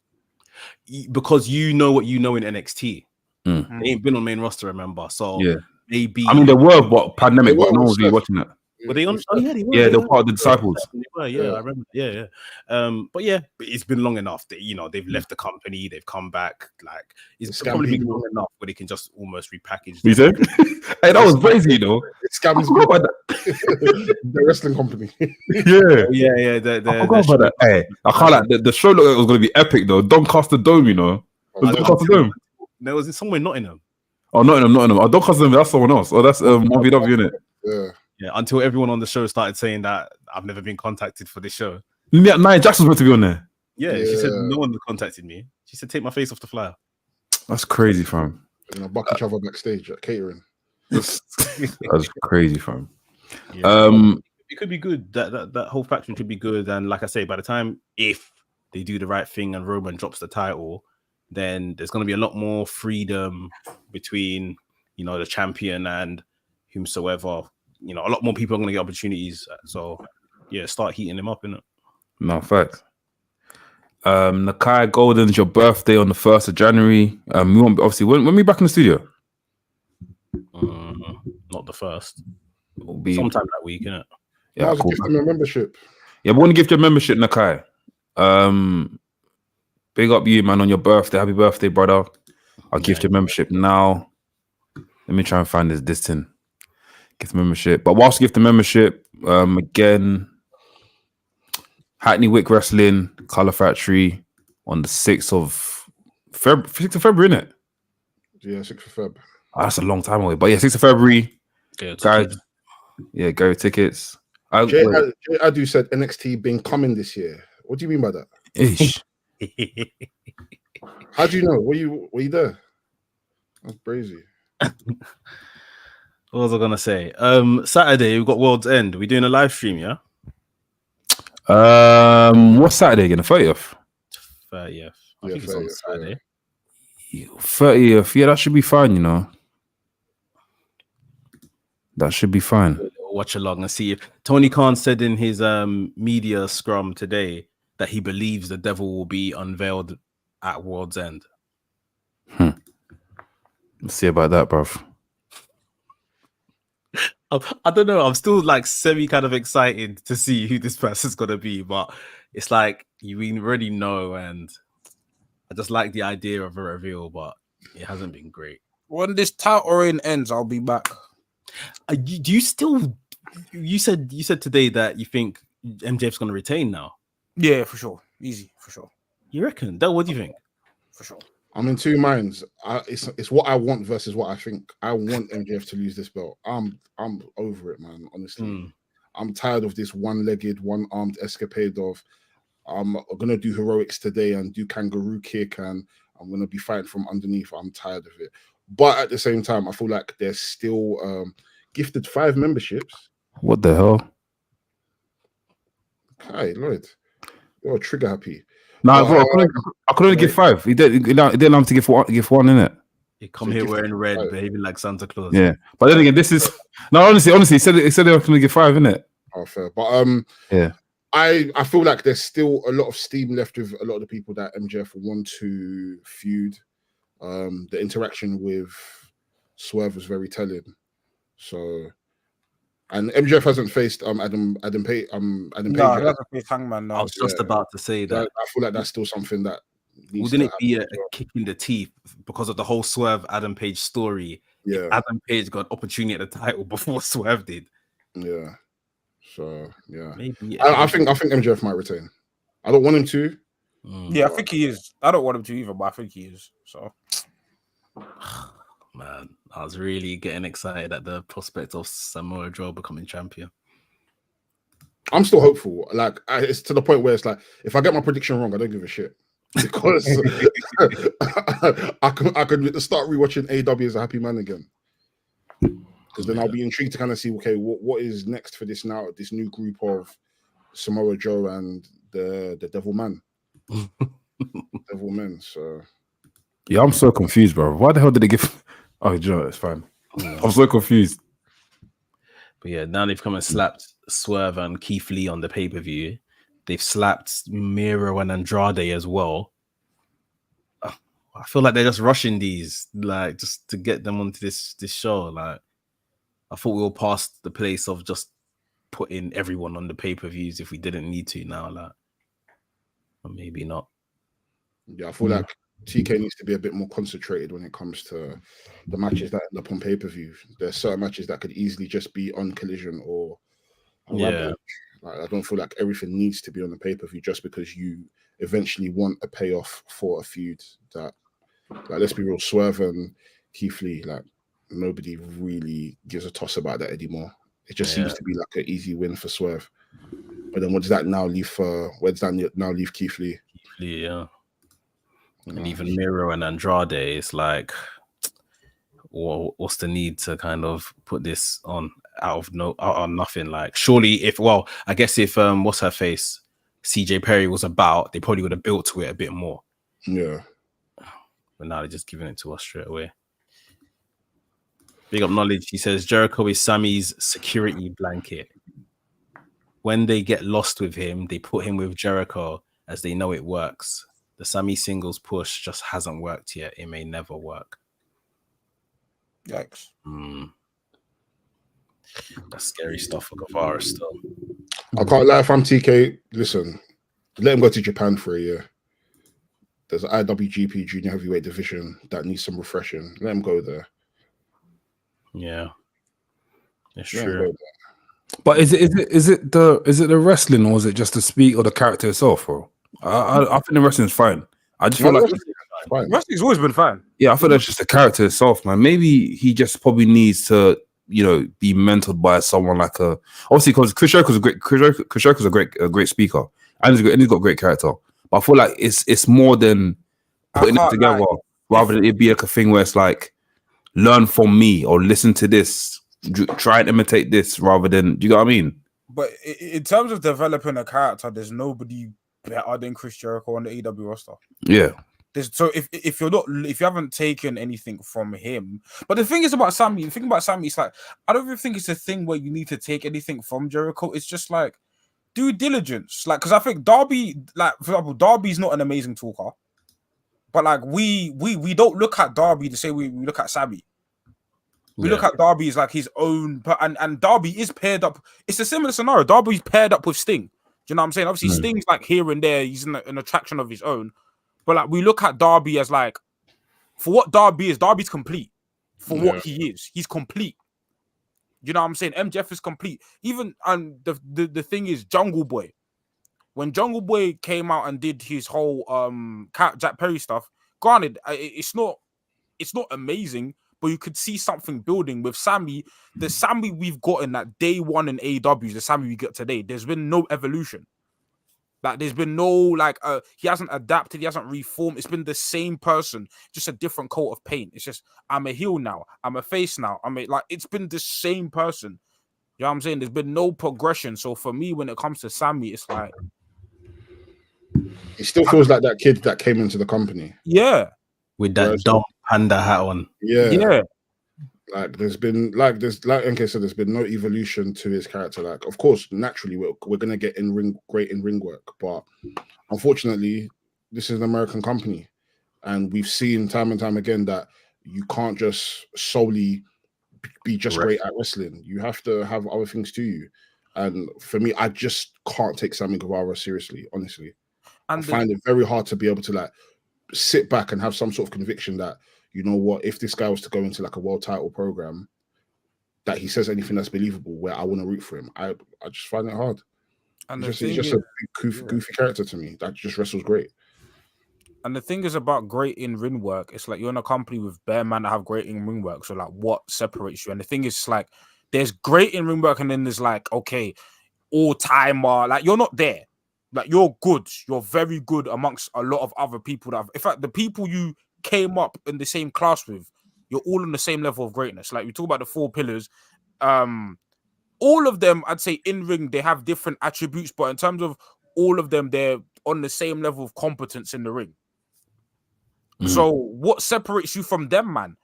because you know what you know in NXT. They ain't been on main roster, remember? So maybe. I mean, they were, but pandemic, but no one's really watching that. Were they on? Oh, yeah, they were. Yeah, they're part of the Disciples. They were, I remember. Yeah. But it's been long enough that they've left the company, they've come back. Like it's probably been long enough where they can just almost repackage. You said? Hey, that was crazy, though. It scams me about that. The wrestling company. Yeah. I forgot about that. Hey, I can't like the show looked like it was going to be epic though. Doncaster Dome, you know. Doncaster Dome. No, was it somewhere in Nottingham? Oh, Nottingham. Oh, Doncaster Dome. That's someone else. Oh, that's RVW, isn't it? Yeah, until everyone on the show started saying that I've never been contacted for this show. Yeah, Nia Jackson's meant to be on there. Yeah, she said no one contacted me. She said take my face off the flyer. That's crazy, fam. Buck each other backstage at catering. That's crazy, fam. It could be good. That whole faction could be good. And like I say, by the time if they do the right thing and Roman drops the title, then there's going to be a lot more freedom between the champion and whomsoever. A lot more people are going to get opportunities. So, start heating them up, innit? No, facts. Nakai Golden's your birthday on the 1st of January. We won't obviously when we back in the studio. Not the first. It'll be sometime that week, innit? Yeah, cool. Gift them a membership. Yeah, we want to give you a membership, Nakai. Big up you, man, on your birthday. Happy birthday, brother. I'll gift you a membership now. Let me try and find this thing. Gift membership. But whilst you give the membership, again, Hackney Wick Wrestling, Colour Factory on the 6th of February, innit? Yeah, 6th of Feb. Oh, that's a long time away. But 6th of February, guys. Yeah, go tickets. Jay Adu said NXT been coming this year. What do you mean by that? Ish. How do you know? Were you there? That's crazy. What was I gonna say? Saturday we've got World's End. We're doing a live stream, yeah. What's Saturday again? The 30th. 30th. I think it's on Saturday. 30th. Yeah, that should be fine. That should be fine. Watch along and see if Tony Khan said in his media scrum today that he believes the Devil will be unveiled at World's End. Let's see about that, bruv. I don't know. I'm still like semi kind of excited to see who this person's gonna be, but it's like you already know, and I just like the idea of a reveal, but it hasn't been great. When this title reign ends, I'll be back. Do you still? You said today that you think MJF's going to retain now. Yeah, for sure. Easy, for sure. You reckon? What do you think? For sure. I'm in two minds. It's what I want versus what I think. I want MJF to lose this belt. I'm over it, man. Honestly, I'm tired of this one-legged, one-armed escapade of I'm gonna do heroics today and do kangaroo kick and I'm gonna be fighting from underneath. I'm tired of it. But at the same time, I feel like there's still gifted 5 memberships. What the hell? Hi, Lloyd. You're trigger happy. No, bro, I could only give 5. He didn't have to give one, in it. You come here wearing red, behaving like Santa Claus. Yeah, but then again, this is no. Honestly, he said they were going to give 5, innit? Oh, fair. But yeah, I feel like there's still a lot of steam left with a lot of the people that MJF want to feud. The interaction with Swerve was very telling. So, and MJF hasn't faced Adam Page. No, he hasn't faced Hangman. No. I was just about to say that. I feel like that's still something that. Wouldn't it be a kick in the teeth because of the whole Swerve Adam Page story? Yeah, Adam Page got an opportunity at the title before Swerve did. Yeah. So yeah, maybe. I think MJF might retain. I don't want him to. Yeah, I think he is. I don't want him to either, but I think he is. So, man, I was really getting excited at the prospect of Samoa Joe becoming champion. I'm still hopeful. Like it's to the point where it's like, if I get my prediction wrong, I don't give a shit because I could start rewatching AEW as a happy man again. Because then I'll be intrigued to kind of see, okay, what is next for this new group of Samoa Joe and the Devil Man. Devil Men. So yeah, I'm so confused, bro. Why the hell did they give? Oh, you know, it's fine. I'm so confused. But yeah, now they've come and slapped Swerve and Keith Lee on the pay-per-view. They've slapped Miro and Andrade as well. I feel like they're just rushing these, like, just to get them onto this show. Like, I thought we were past the place of just putting everyone on the pay-per-views if we didn't need to now, like, or maybe not. Yeah, I feel like TK needs to be a bit more concentrated when it comes to the matches that end up on pay-per-view. There's certain matches that could easily just be on Collision or Rampage. Like, I don't feel like everything needs to be on the pay-per-view just because you eventually want a payoff for a feud. That, like, let's be real, Swerve and Keith Lee, like, nobody really gives a toss about that anymore. It just seems to be like an easy win for Swerve. But then where does that now leave Keith Lee? Keith Lee, yeah. And even Miro and Andrade, it's like, well, what's the need to kind of put this on out of nothing? Like, surely I guess if what's her face, CJ Perry was about, they probably would have built to it a bit more. Yeah. But now they're just giving it to us straight away. Big up knowledge. He says Jericho is Sammy's security blanket. When they get lost with him, they put him with Jericho as they know it works. The Sammy singles push just hasn't worked yet. It may never work. Yikes. That's scary stuff for Guevara still. I can't lie, if I'm TK, listen, let him go to Japan for a year. There's an IWGP Junior Heavyweight division that needs some refreshing. Let him go there. Yeah. It's true. But is it the wrestling or is it just the speak or the character itself, bro? I think the wrestling's fine. I just feel like wrestling's always been fine. Yeah, I feel that's just the character itself, man. Maybe he just probably needs to, be mentored by someone like obviously because Chris Jericho's a great speaker and he's got great character. But I feel like it's more than putting it together rather than it be like a thing where it's like learn from me or listen to this, try and imitate this rather than, do you know what I mean? But in terms of developing a character, there's nobody better than Chris Jericho on the AEW roster. Yeah. So if you haven't taken anything from him, but the thing is about Sammy, it's like I don't even think it's a thing where you need to take anything from Jericho. It's just like due diligence, like because I think Darby, like for example, Darby's not an amazing talker, but like we don't look at Darby the same way we look at Sammy. We look at Darby as like his own, and Darby is paired up. It's a similar scenario. Darby's paired up with Sting. Do you know what I'm saying? Obviously, Sting's like here and there. He's an attraction of his own. But like we look at Darby as like, for what Darby is, Darby's complete. for what he is. He's complete. You know what I'm saying? MJF is complete. Even and the thing is, Jungle Boy. When Jungle Boy came out and did his whole Jack Perry stuff, granted, it's not amazing, but you could see something building with Sammy. The Sammy we've gotten at day one in AEW, the Sammy we get today, there's been no evolution. Like there's been no he hasn't adapted, he hasn't reformed. It's been the same person, just a different coat of paint. It's just I'm a heel now, I'm a face now. It's been the same person. You know what I'm saying? There's been no progression. So for me, when it comes to Sammy, it's like it still feels like that kid that came into the company. Yeah. With that dumb panda hat on. Yeah. Like there's been like NK said, there's been no evolution to his character. Like, of course, naturally we're gonna get great in ring work, but unfortunately, this is an American company, and we've seen time and time again that you can't just solely be just great at wrestling. You have to have other things to you. And for me, I just can't take Sammy Guevara seriously, honestly. And I find it very hard to be able to like sit back and have some sort of conviction that, you know what, if this guy was to go into like a world title program, that he says anything that's believable where I want to root for him. I just find it hard. And he's just a goofy character to me that just wrestles great. And the thing is about great in ring work, it's like you're in a company with bare men that have great in ring work. So like what separates you? And the thing is like there's great in ring work and then there's like, okay, all timer, like you're not there. Like you're good. You're very good amongst a lot of other people that have, in fact, the people you came up in the same class with, you're all on the same level of greatness. Like we talk about the 4 pillars. All of them, I'd say in ring, they have different attributes, but in terms of all of them, they're on the same level of competence in the ring. So what separates you from them, man?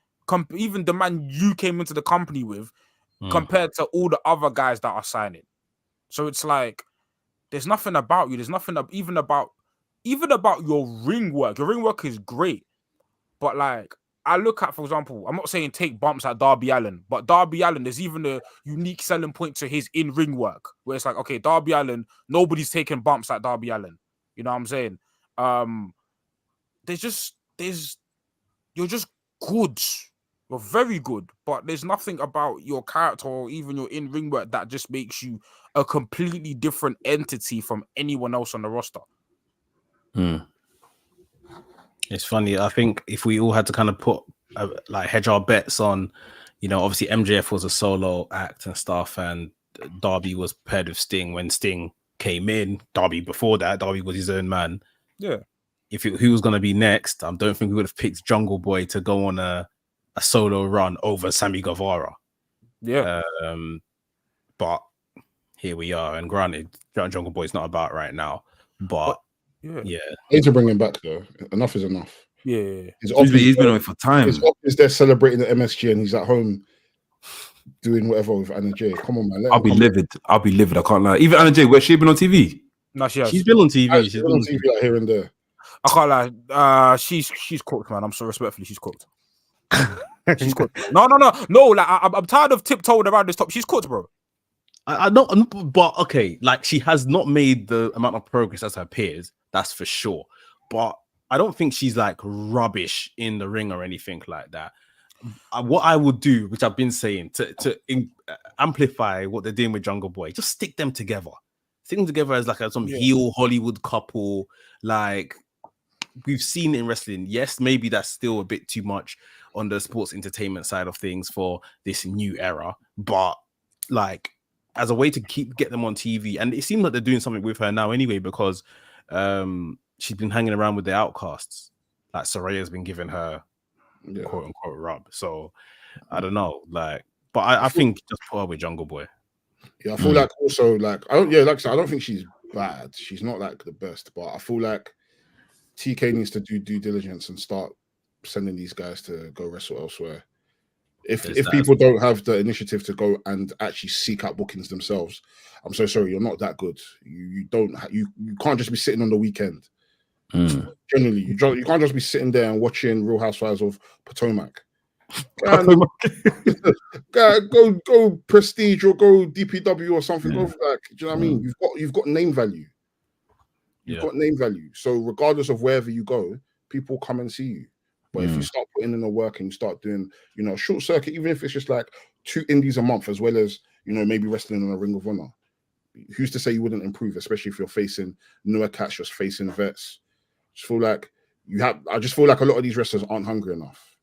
Even the man you came into the company with compared to all the other guys that are signing. So it's like, there's nothing about you. There's nothing even about your ring work. Your ring work is great. But like, I look at, for example, I'm not saying take bumps at Darby Allin, but Darby Allin, there's even a unique selling point to his in-ring work, where it's like, okay, Darby Allin, nobody's taking bumps at Darby Allin. You know what I'm saying? You're just good. You're very good, but there's nothing about your character or even your in-ring work that just makes you a completely different entity from anyone else on the roster. It's funny. I think if we all had to kind of put hedge our bets on, you know, obviously MJF was a solo act and stuff, and Darby was paired with Sting when Sting came in. Darby before that, Darby was his own man. Yeah. If who was going to be next, I don't think we would have picked Jungle Boy to go on a solo run over Sammy Guevara. Yeah. But here we are. And granted, Jungle Boy's not about right now. But yeah. I need to bring him back though. Enough is enough. Yeah. He's been away for time. It's obvious they're celebrating the MSG and he's at home doing whatever with Anna J. Come on, man. I'll be livid. I can't lie. Even Anna J, where's she been on TV? No, she has. She's been on TV. She's been on TV like here and there. I can't lie. She's cooked, man. I'm so respectfully, she's cooked. She's cooked. No. Like I'm tired of tiptoeing around this top. She's cooked, bro. I know, but okay, like she has not made the amount of progress as her peers. That's for sure. But I don't think she's like rubbish in the ring or anything like that. What I would do, which I've been saying, to amplify what they're doing with Jungle Boy, just stick them together. Stick them together as like some heel Hollywood couple. Like we've seen in wrestling. Yes, maybe that's still a bit too much on the sports entertainment side of things for this new era. But like as a way to get them on TV, and it seems like they're doing something with her now anyway, because she's been hanging around with the Outcasts. Like Soraya's been giving her quote unquote rub. So I don't know, like, but I think just put her with Jungle Boy. Yeah, I feel like also like I don't think she's bad. She's not like the best, but I feel like TK needs to do due diligence and start sending these guys to go wrestle elsewhere. If people don't have the initiative to go and actually seek out bookings themselves, I'm so sorry, you're not that good. You can't just be sitting on the weekend. Generally, you can't just be sitting there and watching Real Housewives of Potomac. Go Prestige or go DPW or something. Go for that. Do you know what I mean? You've got name value. You've got name value. So regardless of wherever you go, people come and see you. But if you start putting in the work and you start doing, you know, short circuit, even if it's just like 2 indies a month, as well as, you know, maybe wrestling on a Ring of Honor, who's to say you wouldn't improve, especially if you're facing newer cats, just facing vets. I just feel like a lot of these wrestlers aren't hungry enough,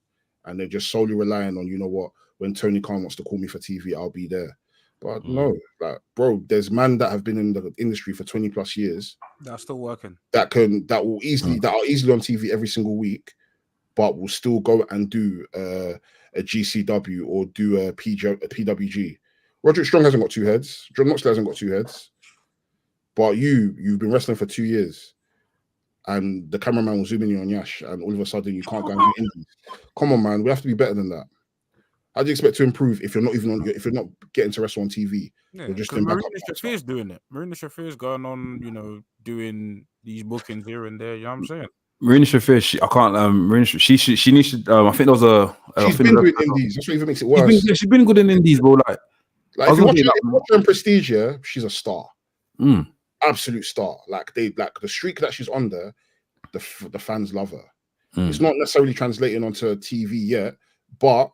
and they're just solely relying on, you know what, when Tony Khan wants to call me for TV, I'll be there. But no, like, bro, there's men that have been in the industry for 20 plus years that are still working, that are easily on TV every single week, but will still go and do a GCW or do a PWG. Roderick Strong hasn't got 2 heads. John Moxley hasn't got 2 heads. But you've been wrestling for 2 years, and the cameraman will zoom in you on Yash, and all of a sudden you can't go and do indies. Come on, man, we have to be better than that. How do you expect to improve if you're not getting to wrestle on TV? Yeah, you're just Marina Shafir's doing it. Marina Shafir's going on, you know, doing these bookings here and there. You know what I'm saying? Marina Shafir, she needs to. I think there was a. She's been doing indies. That's what even makes it worse. She's been good in indies, bro. Like if you watch her in Prestige, yeah, she's a star. Absolute star. Like the streak that she's on there, the fans love her. It's not necessarily translating onto TV yet, but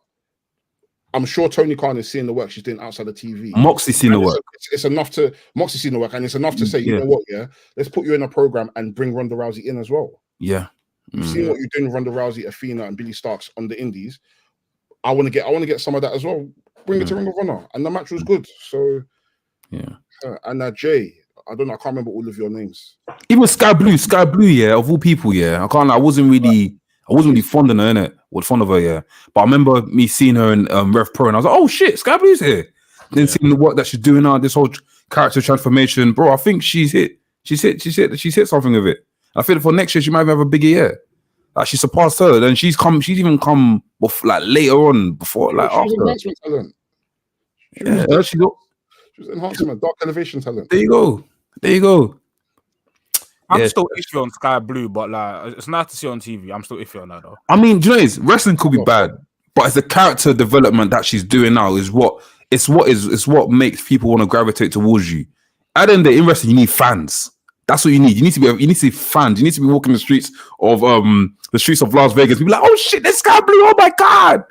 I'm sure Tony Khan is seeing the work she's doing outside of TV. Moxie's seen the work. It's enough to Moxie's seen the work, and it's enough to say, you know what, yeah, let's put you in a program and bring Ronda Rousey in as well. Yeah, you've seen what you're doing with Ronda Rousey, Athena, and Billy Starks on the indies. I want to get some of that as well. Bring it to Ring of Honor, and the match was good. So and Jay, I don't know, I can't remember all of your names. Even Sky Blue, yeah, of all people, yeah. I wasn't really fond of her, innit? Fond of her, yeah. But I remember me seeing her in Rev Pro, and I was like, oh shit, Sky Blue's here. Then seeing the work that she's doing now, this whole character transformation, bro. I think she's hit something with it. I feel for next year she might have a bigger year. Like she surpassed her, then she's even come like later on before, like she after. Was talent. She was enhancement, dark elevation talent. There you go. I'm still iffy on Sky Blue, but like it's nice to see on TV. I'm still iffy on that though. I mean, do you know what it is? Wrestling could be bad, but it's the character development that she's doing now is what makes people want to gravitate towards you. At the end of the day, in wrestling, you need fans. That's what you need. You need to be fans. You need to be walking the streets of Las Vegas. People like, oh shit, there's Sky Blue. Oh my god.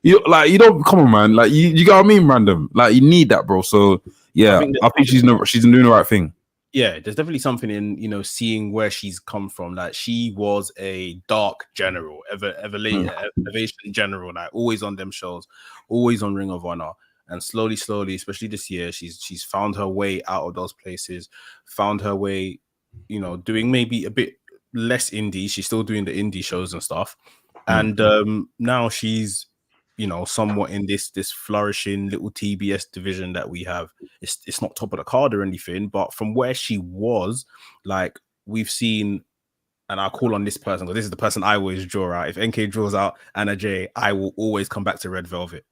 You don't come on, man. Like you got what I mean, random. Like you need that, bro. So yeah, I think she's doing the right thing. Yeah, there's definitely something in, you know, seeing where she's come from. Like she was a dark general, elevation general, like always on them shows, always on Ring of Honor. And slowly, especially this year, she's found her way out of those places, found her way, you know, doing maybe a bit less indie. She's still doing the indie shows and stuff. And now she's, you know, somewhat in this flourishing little TBS division that we have. It's not top of the card or anything, but from where she was, like we've seen, and I'll call on this person because this is the person I always draw out. If NK draws out Anna Jay, I will always come back to Red Velvet.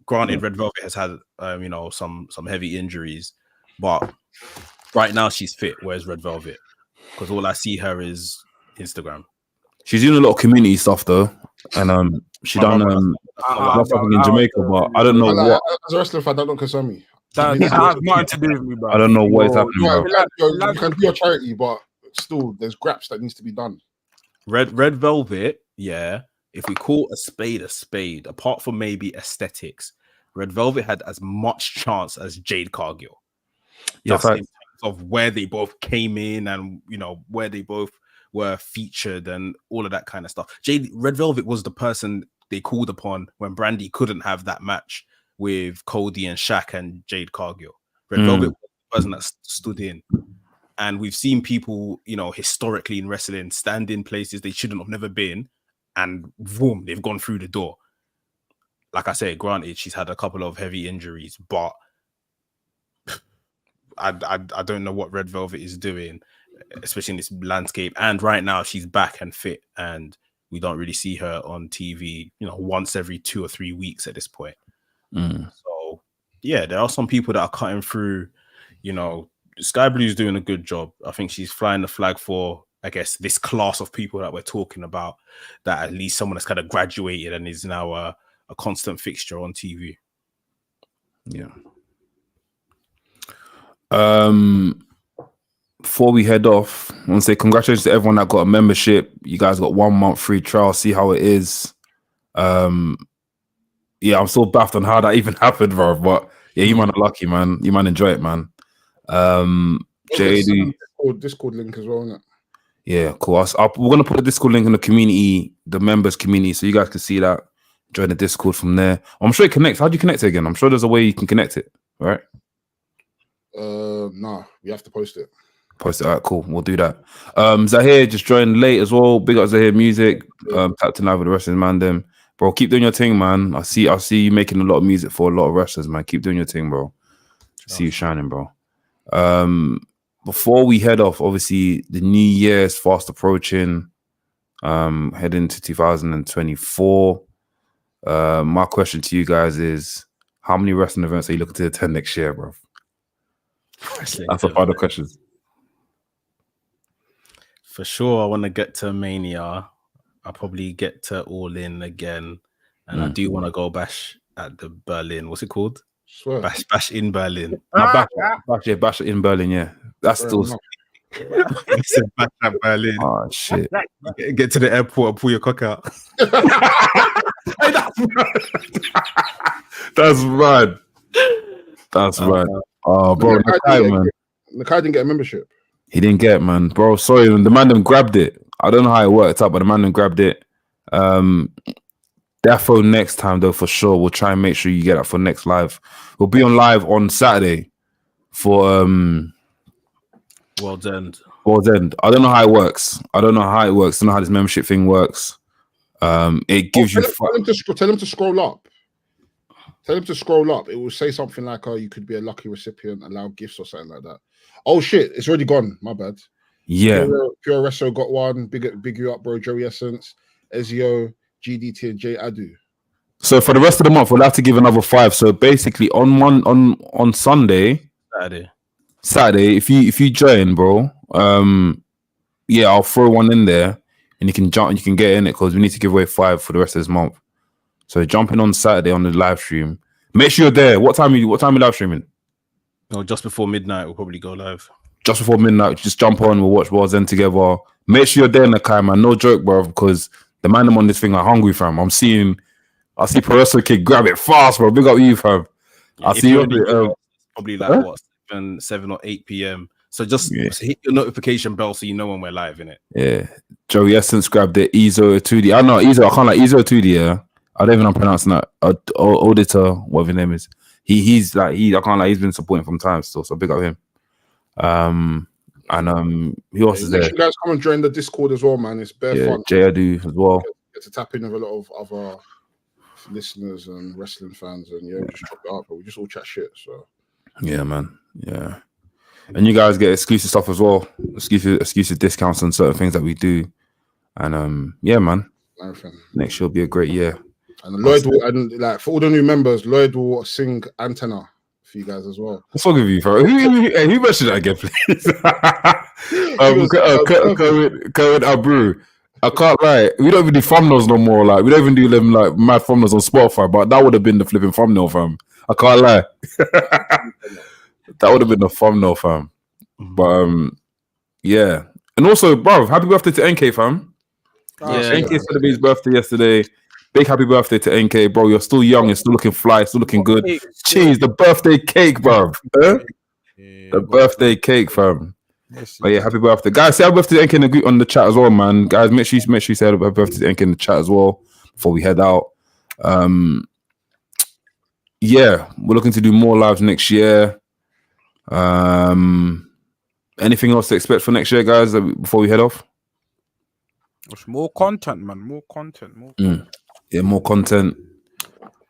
Granted, Red Velvet has had you know, some heavy injuries, but right now she's fit. Where's Red Velvet? Because all I see her is Instagram. She's doing a lot of community stuff though, and she done something in Jamaica, but I don't know what. As a wrestler, that don't concern me. That has nothing to do with me, bro. I don't know what is happening, bro. You can do your charity, but still, there's graps that needs to be done. Red Velvet, yeah. If we call a spade, apart from maybe aesthetics, Red Velvet had as much chance as Jade Cargill. Yeah, in terms of where they both came in and, you know, where they both were featured and all of that kind of stuff. Red Velvet was the person they called upon when Brandy couldn't have that match with Cody and Shaq and Jade Cargill. Red Velvet was the person that stood in. And we've seen people, you know, historically in wrestling stand in places they shouldn't have never been, and boom, they've gone through the door. Like I say, granted, she's had a couple of heavy injuries, but I don't know what Red Velvet is doing, especially in this landscape. And right now she's back and fit, and we don't really see her on TV, you know, once every 2 or 3 weeks at this point. So yeah, there are some people that are cutting through. You know, Sky Blue's doing a good job. I think she's flying the flag for, I guess, this class of people that we're talking about, that at least someone that's kind of graduated and is now a constant fixture on TV. Yeah. before we head off, I want to say congratulations to everyone that got a membership. You guys got 1 month free trial. See how it is. Yeah, I'm still baffled on how that even happened, bro. But yeah, you man are lucky, man. You man enjoy it, man. JD. Discord link as well, isn't it? Yeah, cool. We're gonna put the Discord link in the community, the members community, so you guys can see that. Join the Discord from there. I'm sure it connects. How do you connect it again? I'm sure there's a way you can connect it, right? Nah, we have to post it. Post it. All right, cool. We'll do that. Zahir just joined late as well. Big up Zahir Music. Tapped in live with the wrestling Mandem. Bro, keep doing your thing, man. I see you making a lot of music for a lot of wrestlers, man. Keep doing your thing, bro. See you shining, bro. Before we head off, obviously the new year is fast approaching. Heading to 2024. My question to you guys is, how many wrestling events are you looking to attend next year, bro? That's a final question. For sure, I want to get to Mania. I'll probably get to All In again. And I do want to go bash at the Berlin. What's it called? Swear. Bash in Berlin. Bash in Berlin, yeah. That's still... Bash at Berlin. Oh, shit. Get to the airport and pull your cock out. That's mad. That's mad. Oh, bro, Nakai didn't get a membership. He didn't get it, man. Bro, sorry, the Mandem grabbed it. I don't know how it worked out, but the Mandem grabbed it. Defo next time, though, for sure. We'll try and make sure you get that for next live. We'll be on live on Saturday for World's End. I don't know how it works. I don't know how this membership thing works. It gives you... Tell him to scroll up. Tell him to scroll up. It will say something like, "Oh, you could be a lucky recipient, allow gifts or something like that." Oh shit, it's already gone. My bad. Yeah. Pure Resto got one. Big you up, bro. Joey Essence, Ezio, GDT, and J Adu. So for the rest of the month, we'll have to give another 5. So basically, on Sunday, Saturday, if you join, bro, yeah, I'll throw one in there, and you can jump and you can get in it because we need to give away 5 for the rest of this month. So jumping on Saturday on the live stream. Make sure you're there. What time are you live streaming? No, just before midnight, we'll probably go live. Just before midnight, just jump on. We'll watch World's End together. Make sure you're there, Nakai, man. No joke, bro, because the man on this thing are hungry, fam. I see Pereso Kid grab it fast, bro. Big up you, fam. Yeah, I see you. Probably like what 7 or 8 p.m. So just hit your notification bell so you know when we're live, innit? Yeah. Joey Essence grabbed it. Ezo 2D. I know Ezo. I can't like Ezo 2D. Yeah. I don't even know pronouncing that. Auditor, whatever his name is. He's like I can't like he's been supporting from time still, so big up him. Who else is there? You guys come and join the Discord as well, man. It's bare fun. J.A.D. as well. Get to tap in with a lot of other listeners and wrestling fans, and we just chop it up, but we just all chat shit. So yeah, man. Yeah. And you guys get exclusive stuff as well. Exclusive discounts on certain things that we do. And yeah, man. Everything. Next year will be a great year. And Lloyd will, and like for all the new members, Lloyd will sing Antenna for you guys as well. What's wrong with you, bro? Who mentioned that again, please? Cohen Abreu. I can't lie. We don't even do thumbnails no more. Like we don't even do them like mad thumbnails on Spotify. But that would have been the flipping thumbnail, fam. I can't lie. That would have been the thumbnail, fam. But yeah. And also, bro, happy birthday to NK, fam. NK celebrated his birthday yesterday. Big happy birthday to NK, bro. You're still young, you're still looking fly, still looking good. Cheese, the birthday cake, bro. The birthday cake, fam. But yeah, happy birthday. Guys, say happy birthday to NK on the chat as well, man. Guys, make sure you say happy birthday to NK in the chat as well before we head out. Yeah, we're looking to do more lives next year. Anything else to expect for next year, guys, before we head off? It's more content, man. More content. Yeah, more content.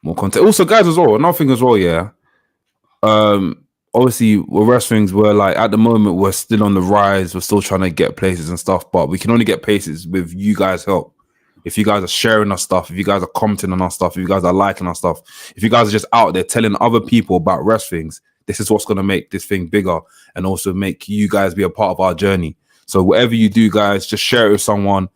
Also, guys, as well, another thing as well, yeah. Obviously, with wrestlings, we're like at the moment we're still on the rise. We're still trying to get places and stuff, but we can only get places with you guys' help. If you guys are sharing our stuff, if you guys are commenting on our stuff, if you guys are liking our stuff, if you guys are just out there telling other people about wrestlings, this is what's going to make this thing bigger and also make you guys be a part of our journey. So whatever you do, guys, just share it with someone.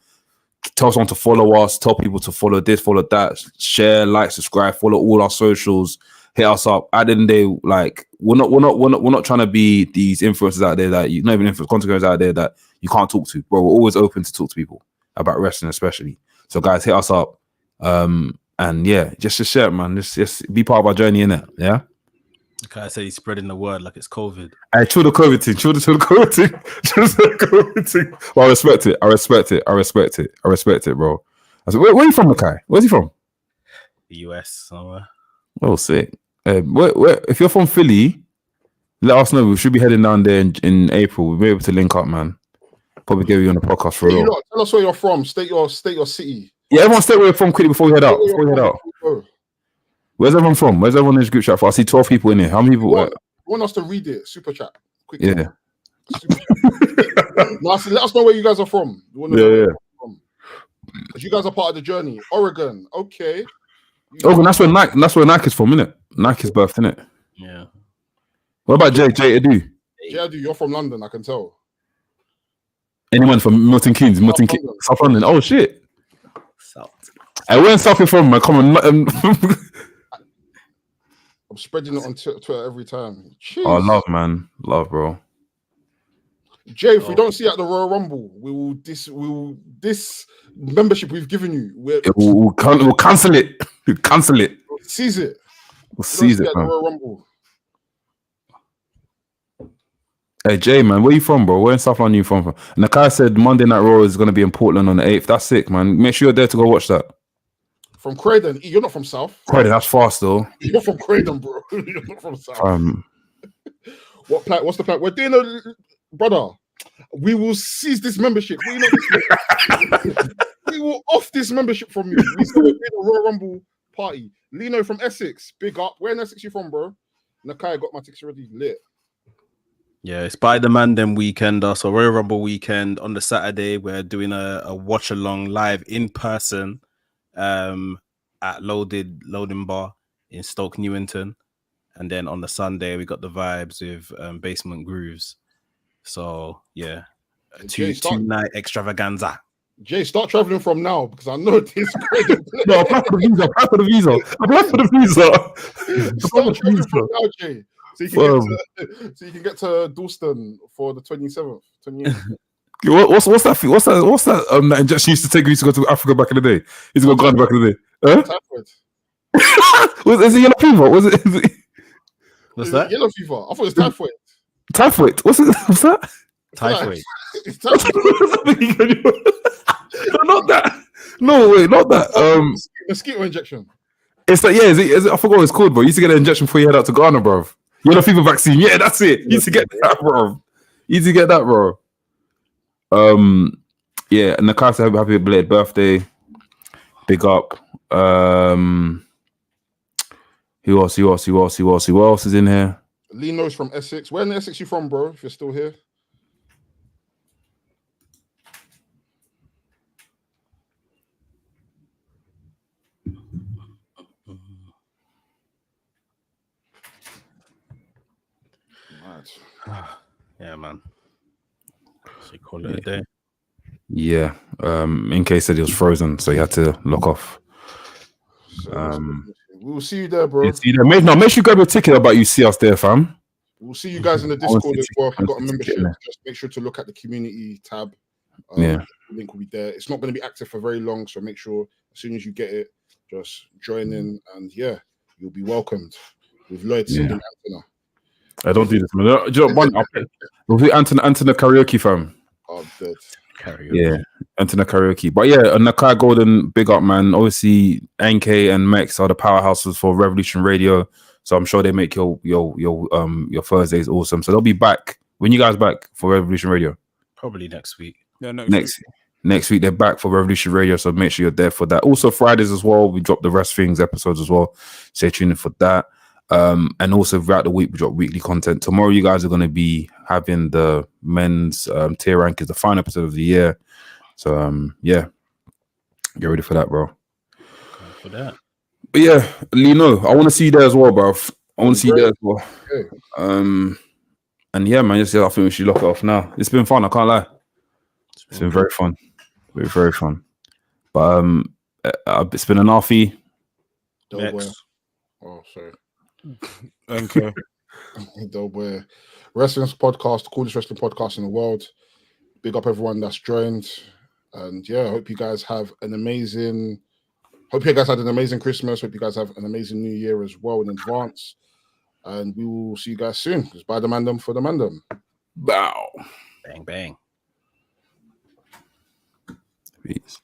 Tell someone to follow us. Tell people to follow this, follow that. Share, like, subscribe, follow all our socials. hit us up. At the end of the day, like we're not trying to be these influencers out there that you not even influence content creators out there that you can't talk to, bro. We're always open to talk to people about wrestling, especially. So guys, hit us up. And yeah, just share it, man. Just be part of our journey, innit? Yeah. Okay, I say he's spreading the word like it's COVID. Hey, chill the COVID thing. Chill the COVID thing. Well, I respect it, bro. I said, where are you from, Makai? Where's he from? The US somewhere. Oh, sick. If you're from Philly, let us know. We should be heading down there in April. We'll be able to link up, man. Probably get you on the podcast for real. Tell us where you're from. State your city. Yeah, everyone stay where you're from quickly before we head out. Where's everyone from? Where's everyone in this group chat for? I see 12 people in here. How many people? You want us to read it? Super chat. Quickly. Yeah. No, so let us know where you guys are from. Yeah. Because you guys are part of the journey. Oregon. Okay. Oregon, that's where Nike is from, innit? Nike's birthed, innit? Yeah. What about Jay Adu? Jay Adu, you're from London, I can tell. Anyone from Milton Keynes? South London. Oh, shit. South. Hey, where in South you from, man? Come on. I'm spreading it on Twitter every time. Jeez. Oh, love, man. Love, bro. Jay, if we don't see you at the Royal Rumble, we will this membership we've given you. We'll cancel it. We'll cancel it. We'll seize it. We'll seize it, man. Royal Rumble. Hey, Jay, man, where you from, bro? Where in South London you from? Nakai said Monday Night Raw is going to be in Portland on the 8th. That's sick, man. Make sure you're there to go watch that. From Croydon. You're not from South. Croydon, that's fast, though. You're from Croydon, bro. You're not from South. What's the plan? We're doing a... Brother, we will seize this membership. We will off this membership from you. We said we're doing a Royal Rumble party. Lino from Essex, big up. Where in Essex you from, bro? Nakai got my tickets already lit. Yeah, it's by the Mandem weekend, so Royal Rumble weekend. On the Saturday, we're doing a watch along live in person at Loading Bar in Stoke Newington. And then on the Sunday, we got the vibes with Basement Grooves. So yeah, two night extravaganza. Jay, start traveling from now because I know this. No, apply for the visa. Start traveling from now, Jay. So you can get to Dalston for the 27th, 28th. What's that that injection used to take you to go to Africa back in the day? Used to go Ghana back in the day. Typhoid. Was it yellow fever? Is it? What's that? Yellow fever. I thought it was typhoid. Typhoid. What's that? Typhoid. It's typhoid. Not that. No, wait, not that. Mosquito injection. It's like, yeah, is it, I forgot what it's called, bro. You used to get an injection before you head out to Ghana, bro. Yellow fever vaccine. Yeah, that's it. You used to get that, bro. Yeah, and Nakai said happy belated birthday. Big up. Who else is in here? Lino's from Essex. Where in Essex you from, bro? If you're still here. Yeah, man. So call it a day. Yeah. In case said he was frozen, so he had to lock off. We'll see you there, bro. Make sure you grab your ticket about you see us there, fam. We'll see you guys in the Discord as well. If you've got a membership, just make sure to look at the community tab. The link will be there. It's not going to be active for very long, so make sure as soon as you get it, just join in, and yeah, you'll be welcomed with Lloyd singing Antenna. I don't do this, man. We'll do Antenna karaoke, fam. Oh, dead. Karaoke. Yeah, Antenna karaoke. But yeah, Nakai Golden, big up, man. Obviously, NK and Mex are the powerhouses for Revolution Radio, so I'm sure they make your Thursdays awesome. So they'll be back. When you guys back for Revolution Radio? Probably next week. Yeah, next week they're back for Revolution Radio, so make sure you're there for that. Also Fridays as well, we drop the WRESTHINGS episodes as well. Stay tuned in for that. And also throughout the week we drop weekly content. Tomorrow you guys are going to be having the men's tier rankings, the final episode of the year. So yeah, get ready for that, bro. For that. But yeah, Lino, I want to see you there as well, bro. I want to see you there as well. Okay. And yeah, man, I think we should lock it off now. It's been fun, I can't lie. It's been very fun. Very fun. But it's been an Alfie. Next. Oh, sorry. Okay. Dope boy. Wrestling's podcast, the coolest wrestling podcast in the world. Big up everyone that's joined. And yeah, hope you guys had an amazing Christmas. Hope you guys have an amazing New Year as well in advance. And we will see you guys soon. It's by the Mandem for the Mandem. Bow. Bang, bang. Peace.